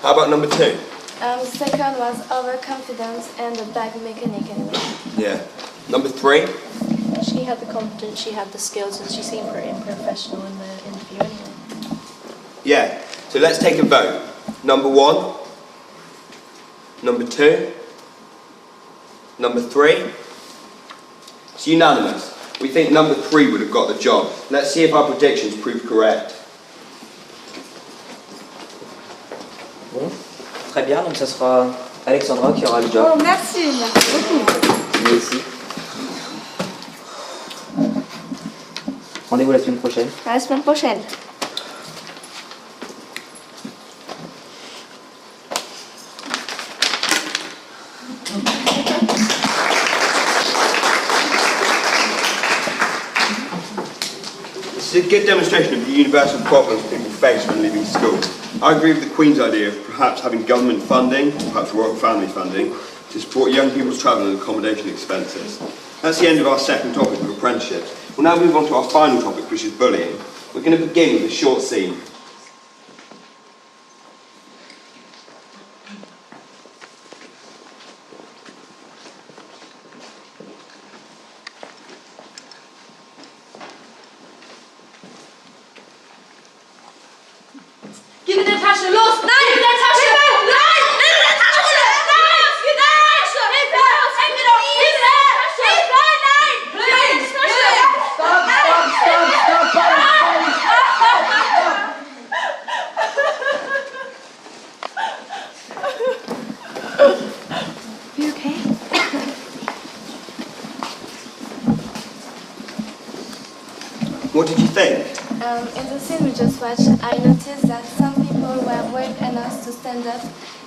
How about number two? The second was overconfidence and the bag mechanic. Yeah. Number 3? She had the confidence, she had the skills, and she seemed pretty professional in the interview anyway. Yeah. So let's take a vote. Number 1. Number 2. Number 3. It's unanimous. We think number 3 would have got the job. Let's see if our predictions prove correct. Bon, très bien, donc ça sera Alexandra qui aura le job. Oh, merci beaucoup. Mais ici. Rendez-vous la semaine prochaine. À la semaine prochaine. This is a good demonstration of the universal problems people face when leaving school. I agree with the Queen's idea of perhaps having government funding, perhaps royal family funding, to support young people's travel and accommodation expenses. That's the end of our second topic of apprenticeships. We'll now move on to our final topic, which is bullying. We're going to begin with a short scene. Gib mir die Tasche, los! Nein, gib mir die Tasche! Nein! Nimm mir die Tasche! Nein! Gib mir die Tasche! Hilfe! Häng mir doch! Hilfe! Hilfe! Nein! Nein! Are you okay? What did you think? In the scene we just watched, I noticed that some people were brave enough to stand up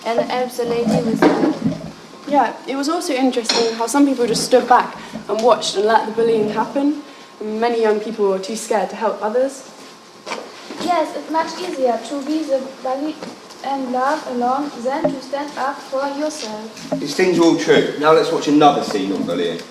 and help the lady with the... Yeah, it was also interesting how some people just stood back and watched and let the bullying happen. And many young people were too scared to help others. Yes, it's much easier to be the bully and laugh along than to stand up for yourself. These things are all true. Now let's watch another scene on bullying.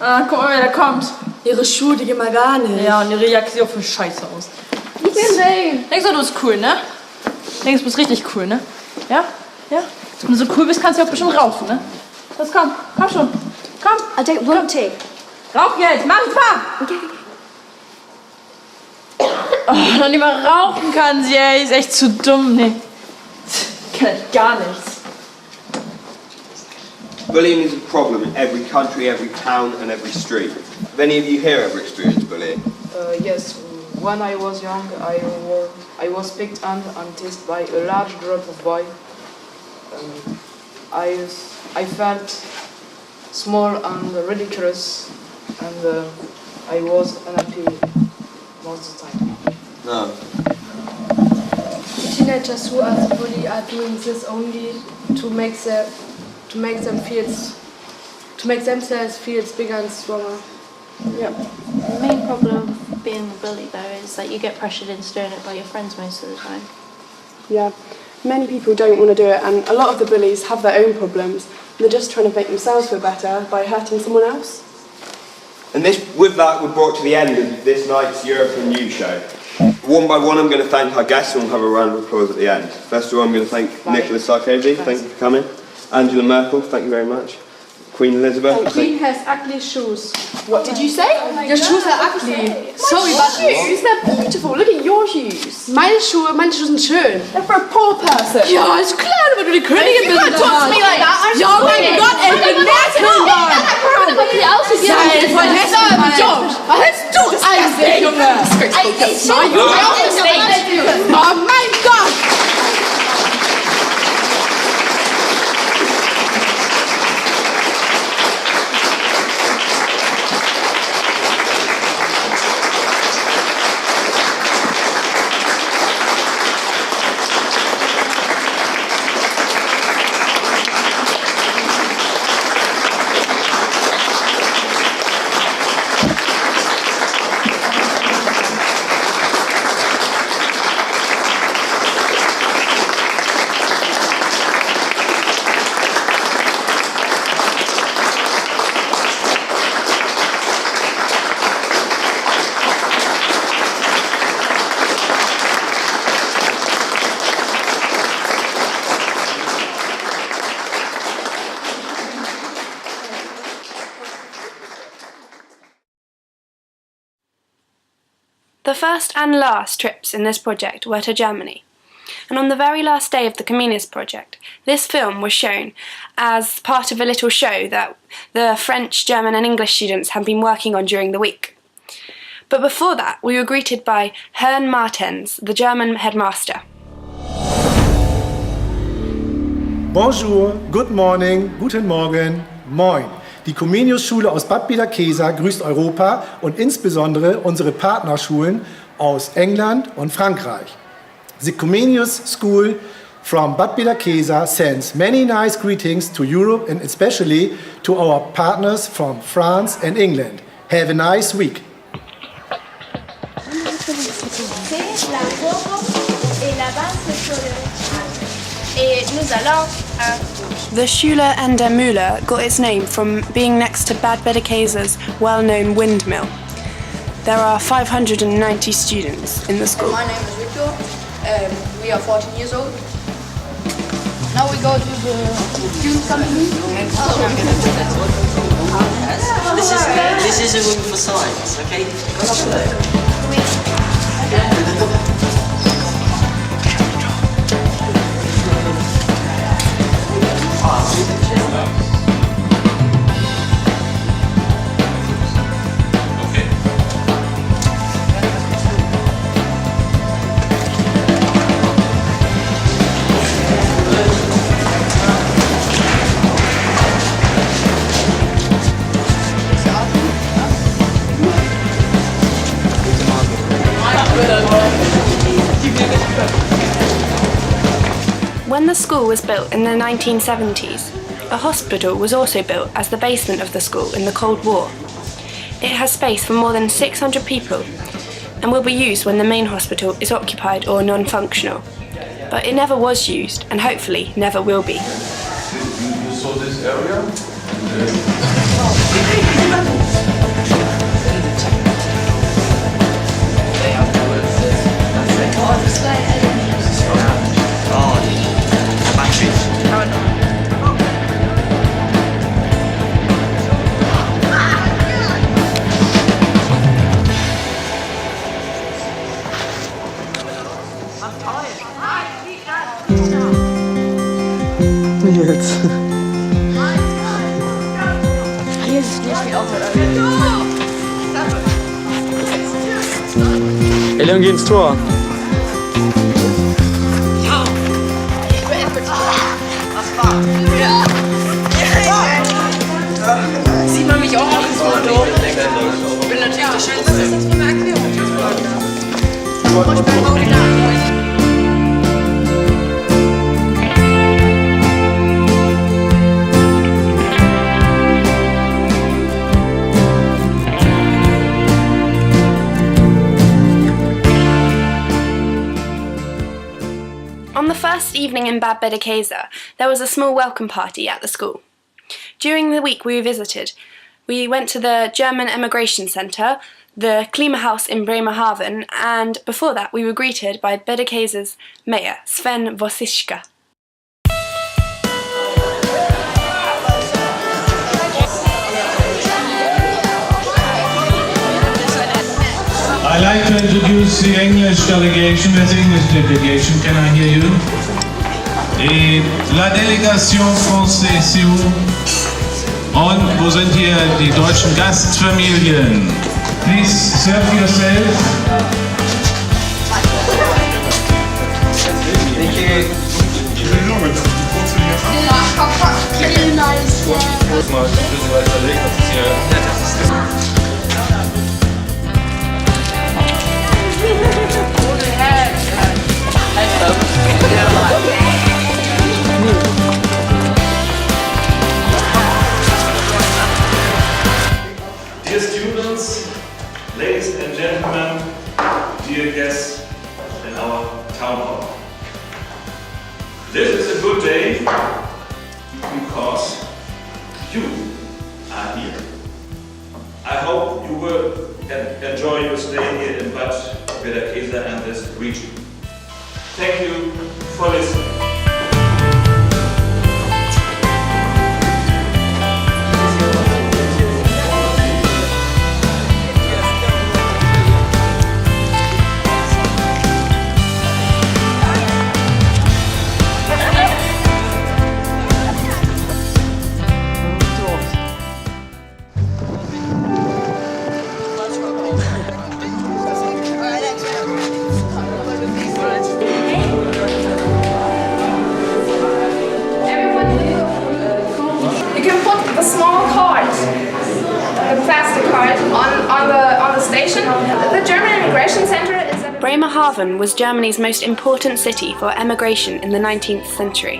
Ah, guck mal, wer da kommt. Ihre Schuhe, die gehen mal gar nicht. Ja, und ihre Jacke sieht auch voll scheiße aus. Ich bin Zane. Denkst du, du bist cool, ne? Denkst du, bist richtig cool, ne? Ja? Ja? Wenn du so cool bist, kannst du auch bestimmt rauchen, ne? Los, komm. Komm schon. Komm. I'll take one take. Rauch jetzt. Mach es, fahr. Okay. Oh, noch nicht mal rauchen kann sie, ey. Ist echt zu dumm, ne? Kann halt gar nichts. Bullying is a problem in every country, every town and every street. Have any of you here ever experienced bullying? Yes, when I was young, I was picked on and teased by a large group of boys. I felt small and ridiculous, and I was unhappy most of the time. No. Teenagers who are the bully are doing this only to make themselves feel bigger and stronger. Yeah. The main problem of being a bully, though, is that you get pressured into doing it by your friends most of the time. Yeah. Many people don't want to do it, and a lot of the bullies have their own problems. They're just trying to make themselves feel better by hurting someone else. And with that, we're brought to the end of this night's European News Show. One by one, I'm going to thank our guests, and we'll have a round of applause at the end. First of all, I'm going to thank Nicola Sarkozy. Thank you for coming. Angela Merkel, thank you very much. Queen Elizabeth. The Queen has ugly shoes. What did you say? Your shoes are ugly. Sorry, but shoes, they're beautiful. Look at your shoes. Meine Schuhe sind schön. They're for a poor person. Ja, ist klar, wenn du die Königin bist. You can't talk to me like that. Ja, mein Gott, ey, ich bin Märtyrer. Sei voll hässlich, George. Was hältst du eigentlich, Junge? Oh mein Gott. The first and last trips in this project were to Germany. And on the very last day of the Comenius Project, this film was shown as part of a little show that the French, German and English students had been working on during the week. But before that, we were greeted by Herrn Martens, the German headmaster. Bonjour, good morning, guten Morgen, moin. Die Comenius-Schule aus Bad Bederkesa grüßt Europa und insbesondere unsere Partnerschulen aus England und Frankreich. The Comenius School from Bad Bederkesa sends many nice greetings to Europe and especially to our partners from France and England. Have a nice week. The Schule an der Mühle got its name from being next to Bad Bederkesa's well-known windmill. There are 590 students in the school. My name is Victor. We are 14 years old. Now we go to the student company. This is a room for science, okay? When the school was built in the 1970s, a hospital was also built as the basement of the school in the Cold War. It has space for more than 600 people and will be used when the main hospital is occupied or non-functional. But it never was used and hopefully never will be. You saw this area? Jetzt. Hier ist es nicht auch Ey, Leon, geh ins Tor. Sieht man mich auch auf dem Foto? Ich bin natürlich der Schönste. On the first evening in Bad Bederkesa, there was a small welcome party at the school. During the week we visited, we went to the German Emigration Centre, the Klimahaus in Bremerhaven, and before that we were greeted by Bederkesa's mayor, Sven Wosischka. I'd like to introduce the English delegation. Where's the English delegation? Can I hear you? Et la délégation française, c'est où? Und wo sind hier die deutschen Gastfamilien? Please serve yourself. Dear students, ladies and gentlemen, dear guests in our town hall. This is a good day because you are here. I hope you will enjoy your stay here in Bad Bederkesa and this region. Thank you for listening. Bremerhaven was Germany's most important city for emigration in the 19th century.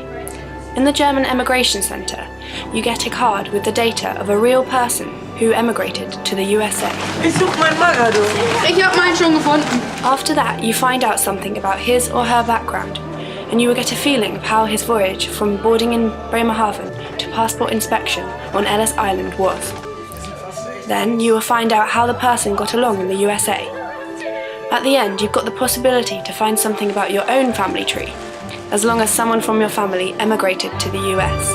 In the German Emigration Centre, you get a card with the data of a real person who emigrated to the USA. Ich suche meinen Magado. Ich habe meinen schon gefunden. After that, you find out something about his or her background, and you will get a feeling of how his voyage from boarding in Bremerhaven to passport inspection on Ellis Island was. Then you will find out how the person got along in the USA. At the end, you've got the possibility to find something about your own family tree, as long as someone from your family emigrated to the US.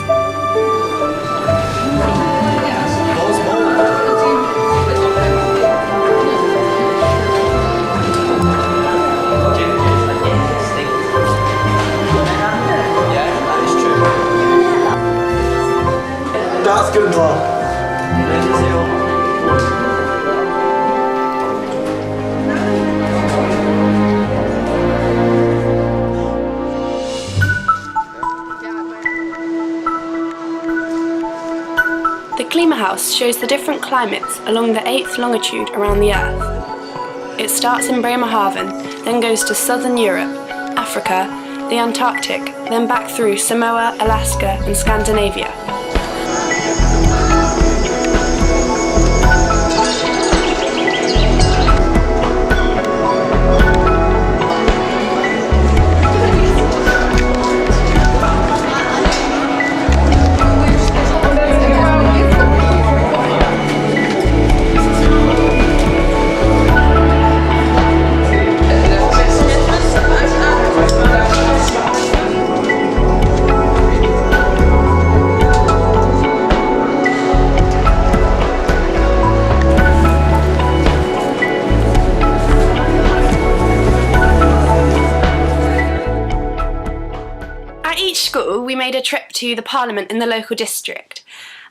That's good luck. The Klimahaus shows the different climates along the 8th longitude around the Earth. It starts in Bremerhaven, then goes to Southern Europe, Africa, the Antarctic, then back through Samoa, Alaska and Scandinavia. We made a trip to the parliament in the local district,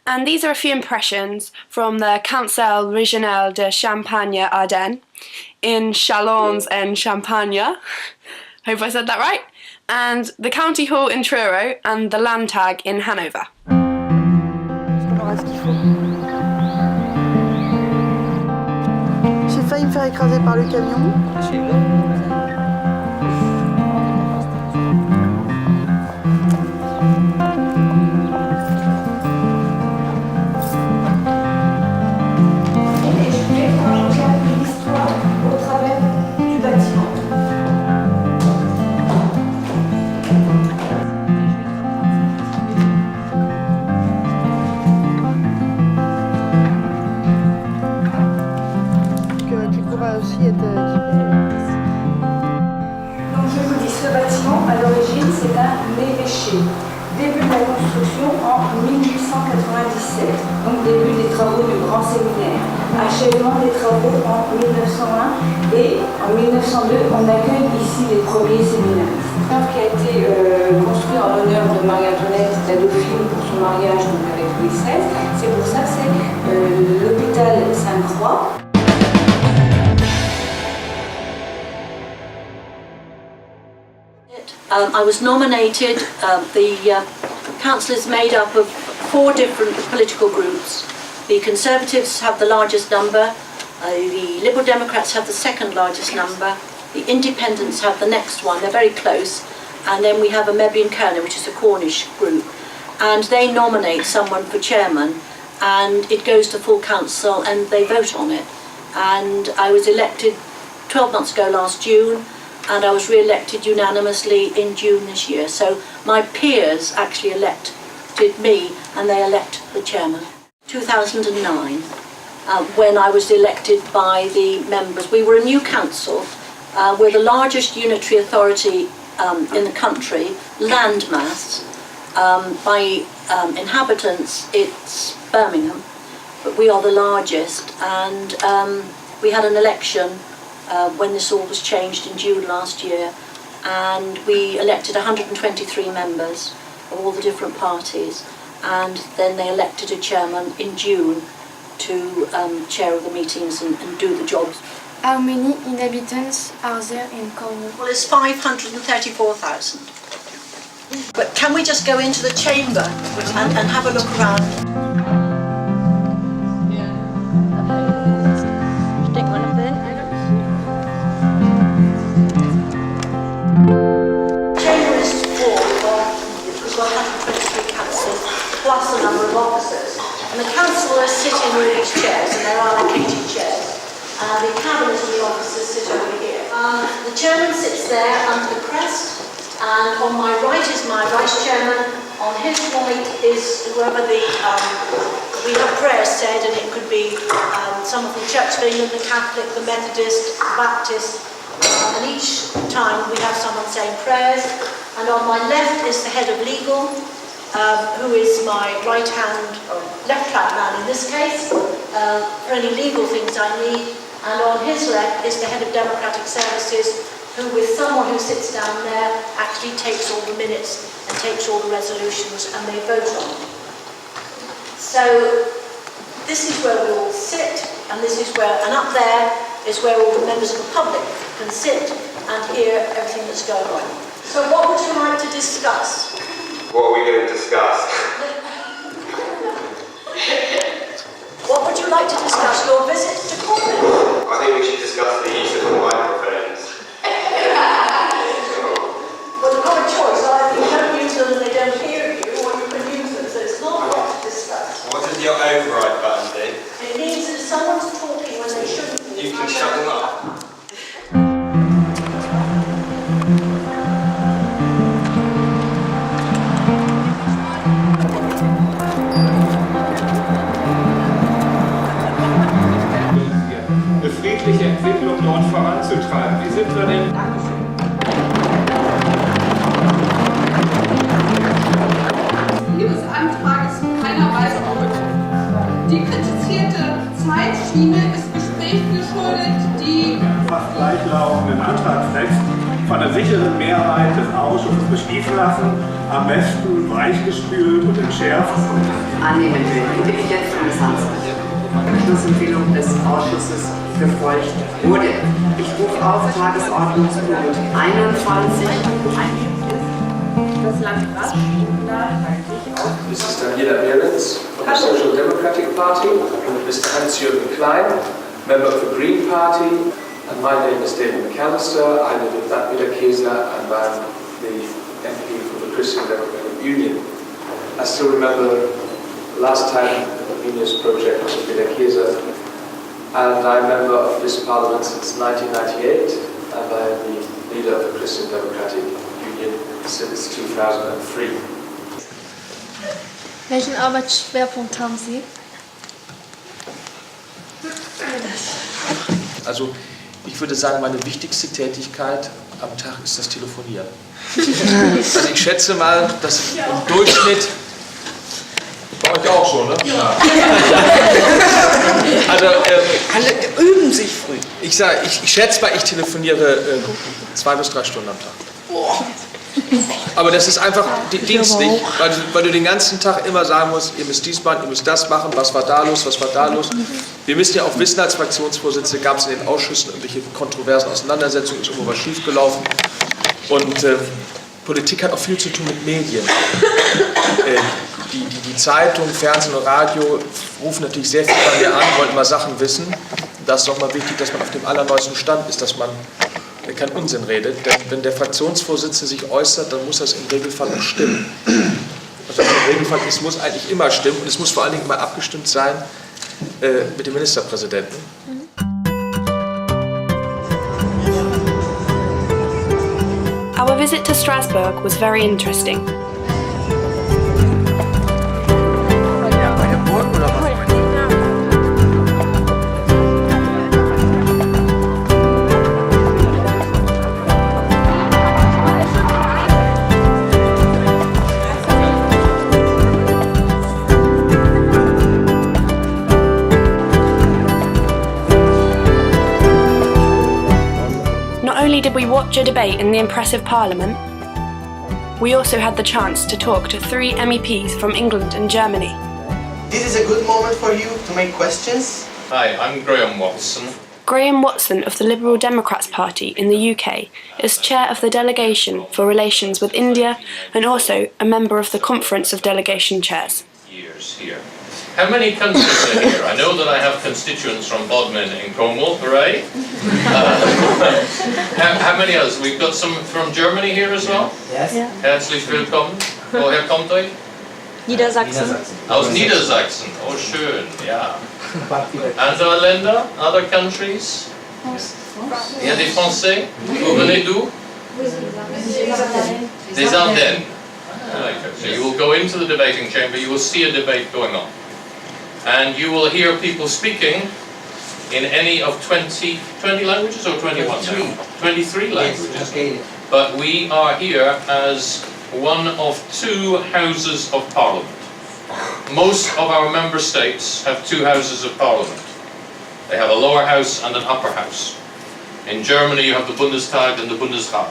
and these are a few impressions from the Conseil Régional de Champagne-Ardenne in Châlons and Champagne, hope I said that right, and the County Hall in Truro and the Landtag in Hanover. J'ai failli me faire écraser par le camion. Donc je vous dis, ce bâtiment, à l'origine, c'est un évêché. Début de la construction en 1897, donc début des travaux du grand séminaire. Achèvement des travaux en 1901 et en 1902, on accueille ici les premiers séminaristes. Qui a été construit en l'honneur de Marie-Antoinette, la dauphine, pour son mariage donc, avec Louis XVI. C'est pour ça que c'est l'hôpital Sainte-Croix. I was nominated. The council is made up of 4 different political groups. The Conservatives have the largest number, the Liberal Democrats have the second largest number, the Independents have the next one, they're very close, and then we have a Mebby and Kerner, which is a Cornish group, and they nominate someone for chairman, and it goes to full council and they vote on it. And I was elected 12 months ago last June, and I was re-elected unanimously in June this year. So my peers actually elected me and they elect the chairman. 2009, when I was elected by the members. We were a new council. We're the largest unitary authority in the country, land mass. By inhabitants, it's Birmingham, but we are the largest, and we had an election when this all was changed in June last year, and we elected 123 members of all the different parties, and then they elected a chairman in June to chair the meetings and do the jobs. How many inhabitants are there in Cornwall? Well, it's 534,000. But can we just go into the chamber and have a look around? plus a number of officers. And the councillors sit in all these chairs, and they're allocated chairs. The cabinet and the officers sit over here. The chairman sits there under the crest, and on my right is my vice chairman. On his right is whoever we have prayers said, and it could be someone from the Church of England, the Catholic, the Methodist, the Baptist, and each time we have someone saying prayers. And on my left is the head of legal, who is my right-hand, or left-hand man in this case, for any legal things I need. And on his left is the head of democratic services, who with someone who sits down there actually takes all the minutes and takes all the resolutions and they vote on them. So this is where we all sit, and this is where, and up there is where all the members of the public can sit and hear everything that's going on. So what would you like to discuss? What are we going to discuss? What would you like to discuss? Your visit to Cornwall? I think we should discuss the use of the microphones. Well, you've got a choice. Either you don't use them and they don't hear you, or you can use them, so it's not a lot to discuss. What does your override button do? It means that if someone's talking when they shouldn't be, You can shut them up. Eine friedliche Entwicklung dort voranzutreiben. Wie sind wir denn? Dieses Antrags in keiner Weise überprüft. Die kritisierte Zeitschiene ist Gesprächen geschuldet, die Fast gleichlaufenden Antragstext von der sicheren Mehrheit des Ausschusses beschließen lassen, am besten weichgespült und entschärft. Annehmen will, bitte ich jetzt um Samstag. Beschlussempfehlung des Ausschusses gefolgt wurde. Ich rufe auf Tagesordnungspunkt 21. Das Land rasch nachhaltig auf. This is Daniela Behrens from the Social Democratic Party, and Mr. Hans-Jürgen Klein, member of the Green Party, and my name is David McAllister. I live in Bad Bielerkesa, and I'm the MP for the Christian Democratic Union. I still remember last time the Comenius Project was in Bielerkesa, and I'm a member of this parliament since 1998, and I am the leader of the Christian Democratic Union since 2003. Welchen Arbeitsschwerpunkt haben Sie? Also ich würde sagen, meine wichtigste Tätigkeit am Tag ist das Telefonieren. Also ich schätze mal, dass im Durchschnitt... Bei euch auch schon, ne? Ja. Also alle üben sich früh. Ich schätze mal, ich telefoniere 2 bis 3 Stunden am Tag. Aber das ist einfach dienstlich, weil du den ganzen Tag immer sagen musst, ihr müsst dies machen, ihr müsst das machen, was war da los, was war da los. Wir müssen ja auch wissen, als Fraktionsvorsitzende gab es in den Ausschüssen irgendwelche kontroversen Auseinandersetzungen, ist irgendwo was schiefgelaufen. Und Politik hat auch viel zu tun mit Medien. Die Zeitung, Fernsehen und Radio rufen natürlich sehr viel bei mir an, wollen mal Sachen wissen. Da ist auch mal wichtig, dass man auf dem allerneuesten Stand ist, dass man keinen Unsinn redet. Denn wenn der Fraktionsvorsitzende sich äußert, dann muss das im Regelfall auch stimmen. Also im Regelfall, es muss eigentlich immer stimmen und es muss vor allen Dingen mal abgestimmt sein mit dem Ministerpräsidenten. Our visit to Strasbourg was very interesting. Not only did we watch a debate in the impressive Parliament, we also had the chance to talk to 3 MEPs from England and Germany. This is a good moment for you to make questions. Hi, I'm Graham Watson. Graham Watson of the Liberal Democrats Party in the UK is chair of the delegation for relations with India and also a member of the Conference of Delegation Chairs. Years here. How many countries are here? I know that I have constituents from Bodmin in Cornwall, hooray! How many others? We've got some from Germany here as well? Yes. Herzlich willkommen. Woher kommt euch? Niedersachsen. Aus Niedersachsen, oh schön, ja. Andere Länder, other countries? Il y a des Français? Vous venez d'où? Des Ardennes. Okay. So you will go into the debating chamber, you will see a debate going on. And you will hear people speaking in any of 20 languages or 21 now? 23 languages. But we are here as one of two houses of parliament. Most of our member states have two houses of parliament. They have a lower house and an upper house. In Germany you have the Bundestag and the Bundesrat.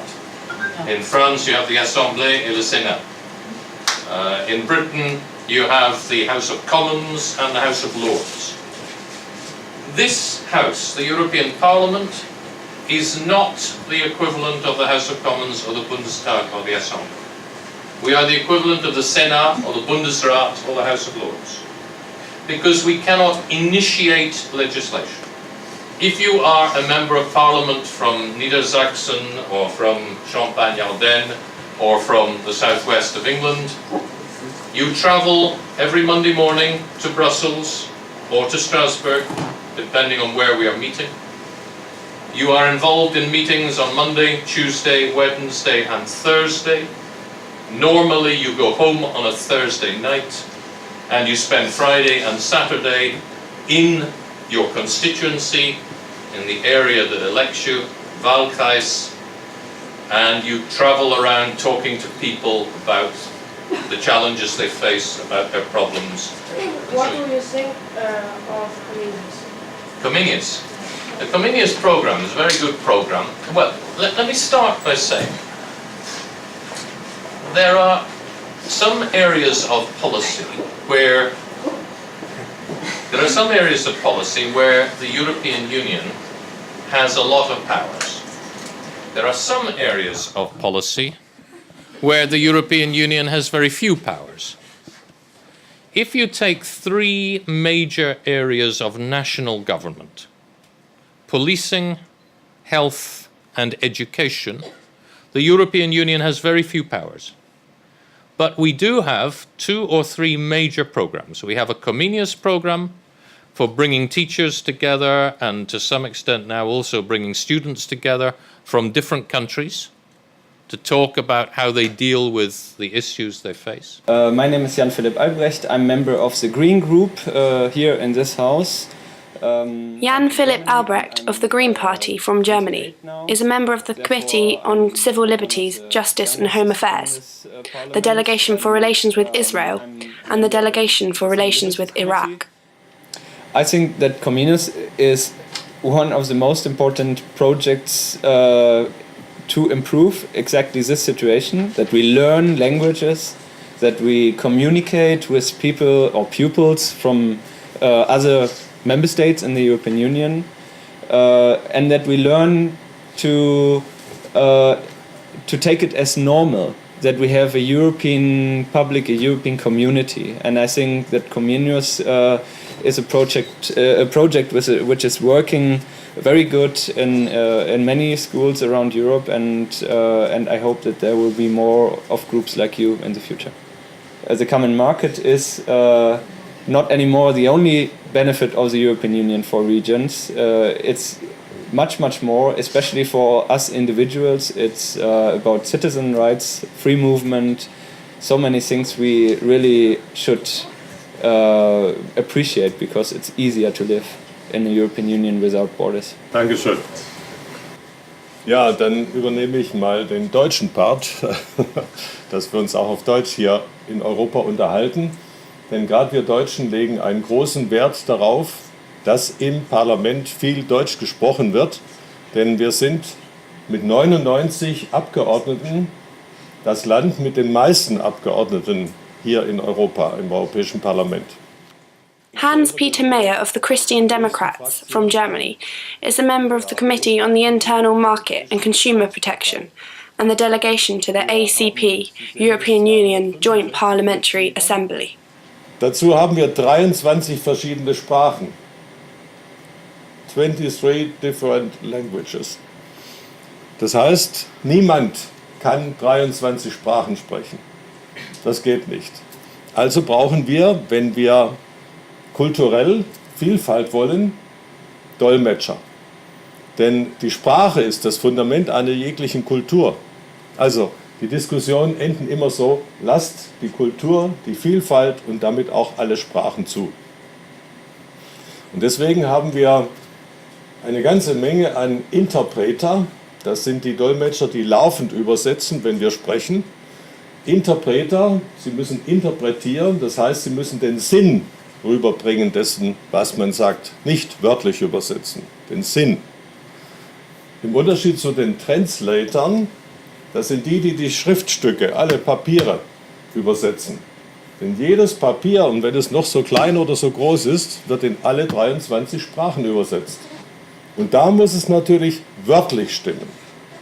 In France you have the Assemblée et le Sénat. In Britain you have the House of Commons and the House of Lords. This House, the European Parliament, is not the equivalent of the House of Commons or the Bundestag or the Assembly. We are the equivalent of the Senat or the Bundesrat or the House of Lords, because we cannot initiate legislation. If you are a member of Parliament from Niedersachsen or from Champagne-Ardenne or from the southwest of England, you travel every Monday morning to Brussels or to Strasbourg, depending on where we are meeting. You are involved in meetings on Monday, Tuesday, Wednesday and Thursday. Normally you go home on a Thursday night and you spend Friday and Saturday in your constituency, in the area that elects you, Wahlkreis, and you travel around talking to people about the challenges they face, about their problems. What do you think of Comenius? Comenius. The Comenius program is a very good program. Well, let me start by saying there are some areas of policy where the European Union has a lot of powers. There are some areas of policy where the European Union has very few powers. If you take three major areas of national government, policing, health and education, the European Union has very few powers. But we do have 2 or 3 major programs. We have a Comenius program for bringing teachers together and to some extent now also bringing students together from different countries to talk about how they deal with the issues they face. My name is Jan-Philipp Albrecht. I'm member of the Green Group here in this house. Jan-Philipp Albrecht of the Green Party from Germany is a member of the Committee on Civil Liberties, Justice and Home Affairs, the Delegation for Relations with Israel and the Delegation for Relations with Iraq. I think that Comenius is one of the most important projects to improve exactly this situation, that we learn languages, that we communicate with people or pupils from other member states in the European Union, and that we learn to take it as normal, that we have a European public, a European community. And I think that Comenius is a project which is working very good in many schools around Europe, and I hope that there will be more of groups like you in the future. The common market is not anymore the only benefit of the European Union for regions. It's much more, especially for us individuals. It's about citizen rights, free movement, so many things we really should appreciate, because it's easier to live in the European Union without borders. Dankeschön. Ja, dann übernehme ich mal den deutschen Part, dass wir uns auch auf Deutsch hier in Europa unterhalten. Denn gerade wir Deutschen legen einen großen Wert darauf, dass im Parlament viel Deutsch gesprochen wird. Denn wir sind mit 99 Abgeordneten das Land mit den meisten Abgeordneten hier in Europa, im Europäischen Parlament. Hans-Peter Mayer of the Christian Democrats from Germany is a member of the Committee on the Internal Market and Consumer Protection and the delegation to the ACP, European Union Joint Parliamentary Assembly. Dazu haben wir 23 verschiedene Sprachen. 23 different languages. Das heißt, niemand kann 23 Sprachen sprechen. Das geht nicht. Also brauchen wir, wenn wir kulturell Vielfalt wollen, Dolmetscher. Denn die Sprache ist das Fundament einer jeglichen Kultur. Also die Diskussionen enden immer so, lasst die Kultur, die Vielfalt und damit auch alle Sprachen zu. Und deswegen haben wir eine ganze Menge an Interpreter. Das sind die Dolmetscher, die laufend übersetzen, wenn wir sprechen. Interpreter, sie müssen interpretieren, das heißt, sie müssen den Sinn rüberbringen dessen, was man sagt. Nicht wörtlich übersetzen, den Sinn. Im Unterschied zu den Translatern, das sind die, die die Schriftstücke, alle Papiere übersetzen. Denn jedes Papier, und wenn es noch so klein oder so groß ist, wird in alle 23 Sprachen übersetzt. Und da muss es natürlich wörtlich stimmen,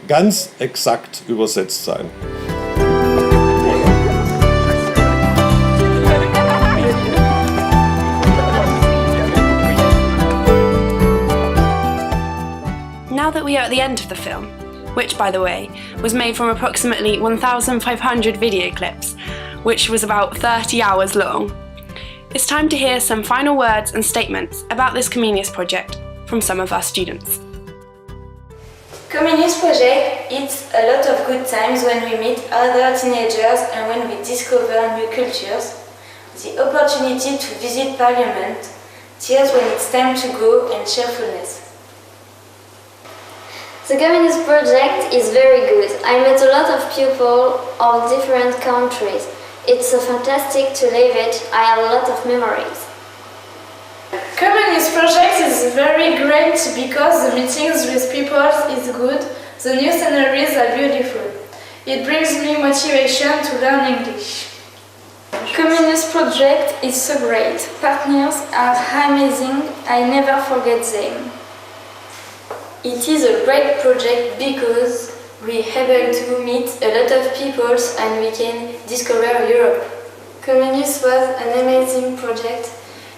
ganz exakt übersetzt sein. Now that we are at the end of the film, which by the way was made from approximately 1,500 video clips, which was about 30 hours long, it's time to hear some final words and statements about this Comenius project from some of our students. Comenius Project, it's a lot of good times when we meet other teenagers and when we discover new cultures, the opportunity to visit Parliament, tears when it's time to go, and cheerfulness. The Comenius Project is very good. I met a lot of people of different countries. It's so fantastic to live it. I have a lot of memories. Comenius Project is very great because the meetings with people is good, the new sceneries are beautiful. It brings me motivation to learn English. Comenius Project is so great. Partners are amazing. I never forget them. It is a great project because we are able to meet a lot of people and we can discover Europe. Comenius was an amazing project.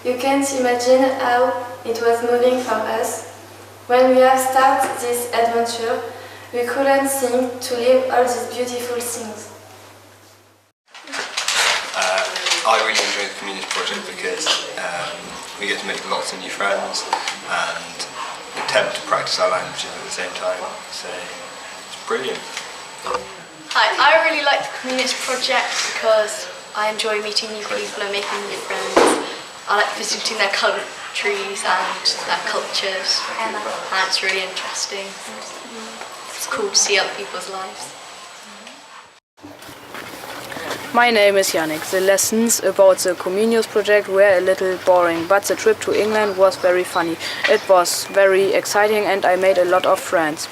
You can't imagine how it was moving for us. When we have started this adventure, we couldn't think to live all these beautiful things. I really enjoy the Comenius Project because we get to make lots of new friends and attempt to practice our languages at the same time, so it's brilliant. Hi, I really like the Comenius Project because I enjoy meeting new people and making new friends. I like visiting their countries and their cultures, and it's really interesting. It's cool to see other people's lives. My name is Yannick. The lessons about the Comenius project were a little boring, but the trip to England was very funny. It was very exciting and I made a lot of friends.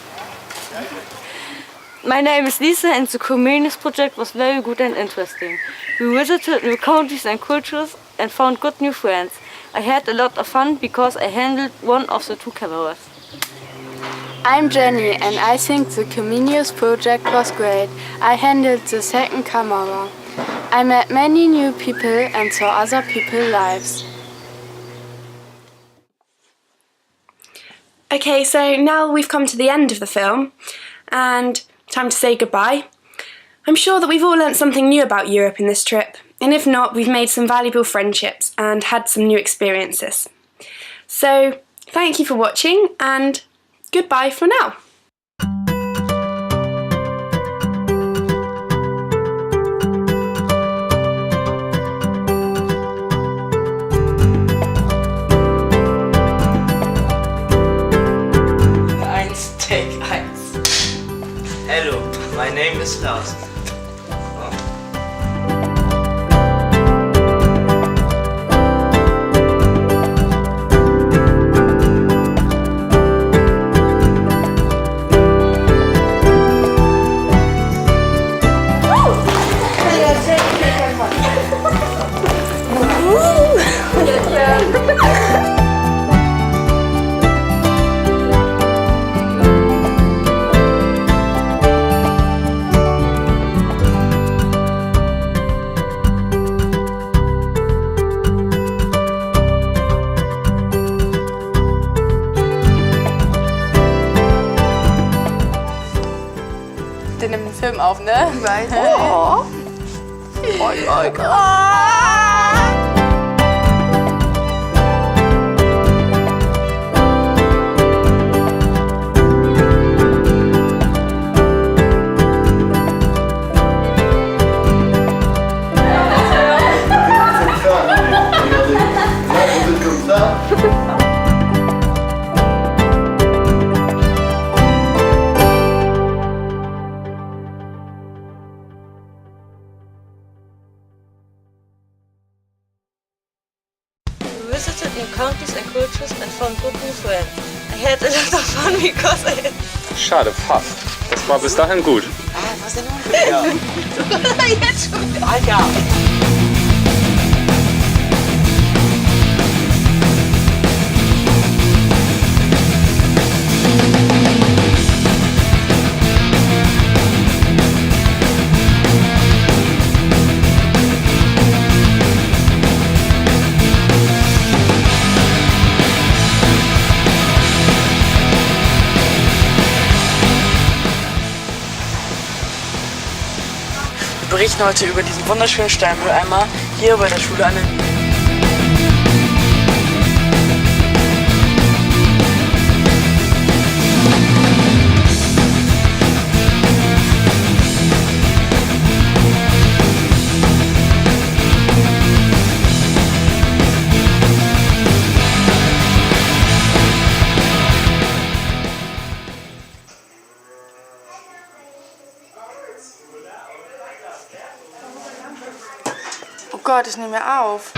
My name is Lisa and the Comenius project was very good and interesting. We visited new countries and cultures and found good new friends. I had a lot of fun because I handled one of the two cameras. I'm Jenny and I think the Comenius project was great. I handled the second camera. I met many new people and saw other people's lives. Okay, so now we've come to the end of the film and time to say goodbye. I'm sure that we've all learnt something new about Europe in this trip, and if not, we've made some valuable friendships and had some new experiences. So, thank you for watching and goodbye for now. Hello, my name is Lars. Den nimmt einen Film auf, ne? Oh. Oh, oh, oh. visited new countries and cultures and found good new friends. I had a lot of fun because I had... Schade, fast. Das war bis dahin gut. Was denn nun? Ja. Jetzt schon wieder. Alter! Wir berichten heute über diesen wunderschönen Steinmülleimer hier bei der Schule an den Oh Gott, ich nehme mir auf.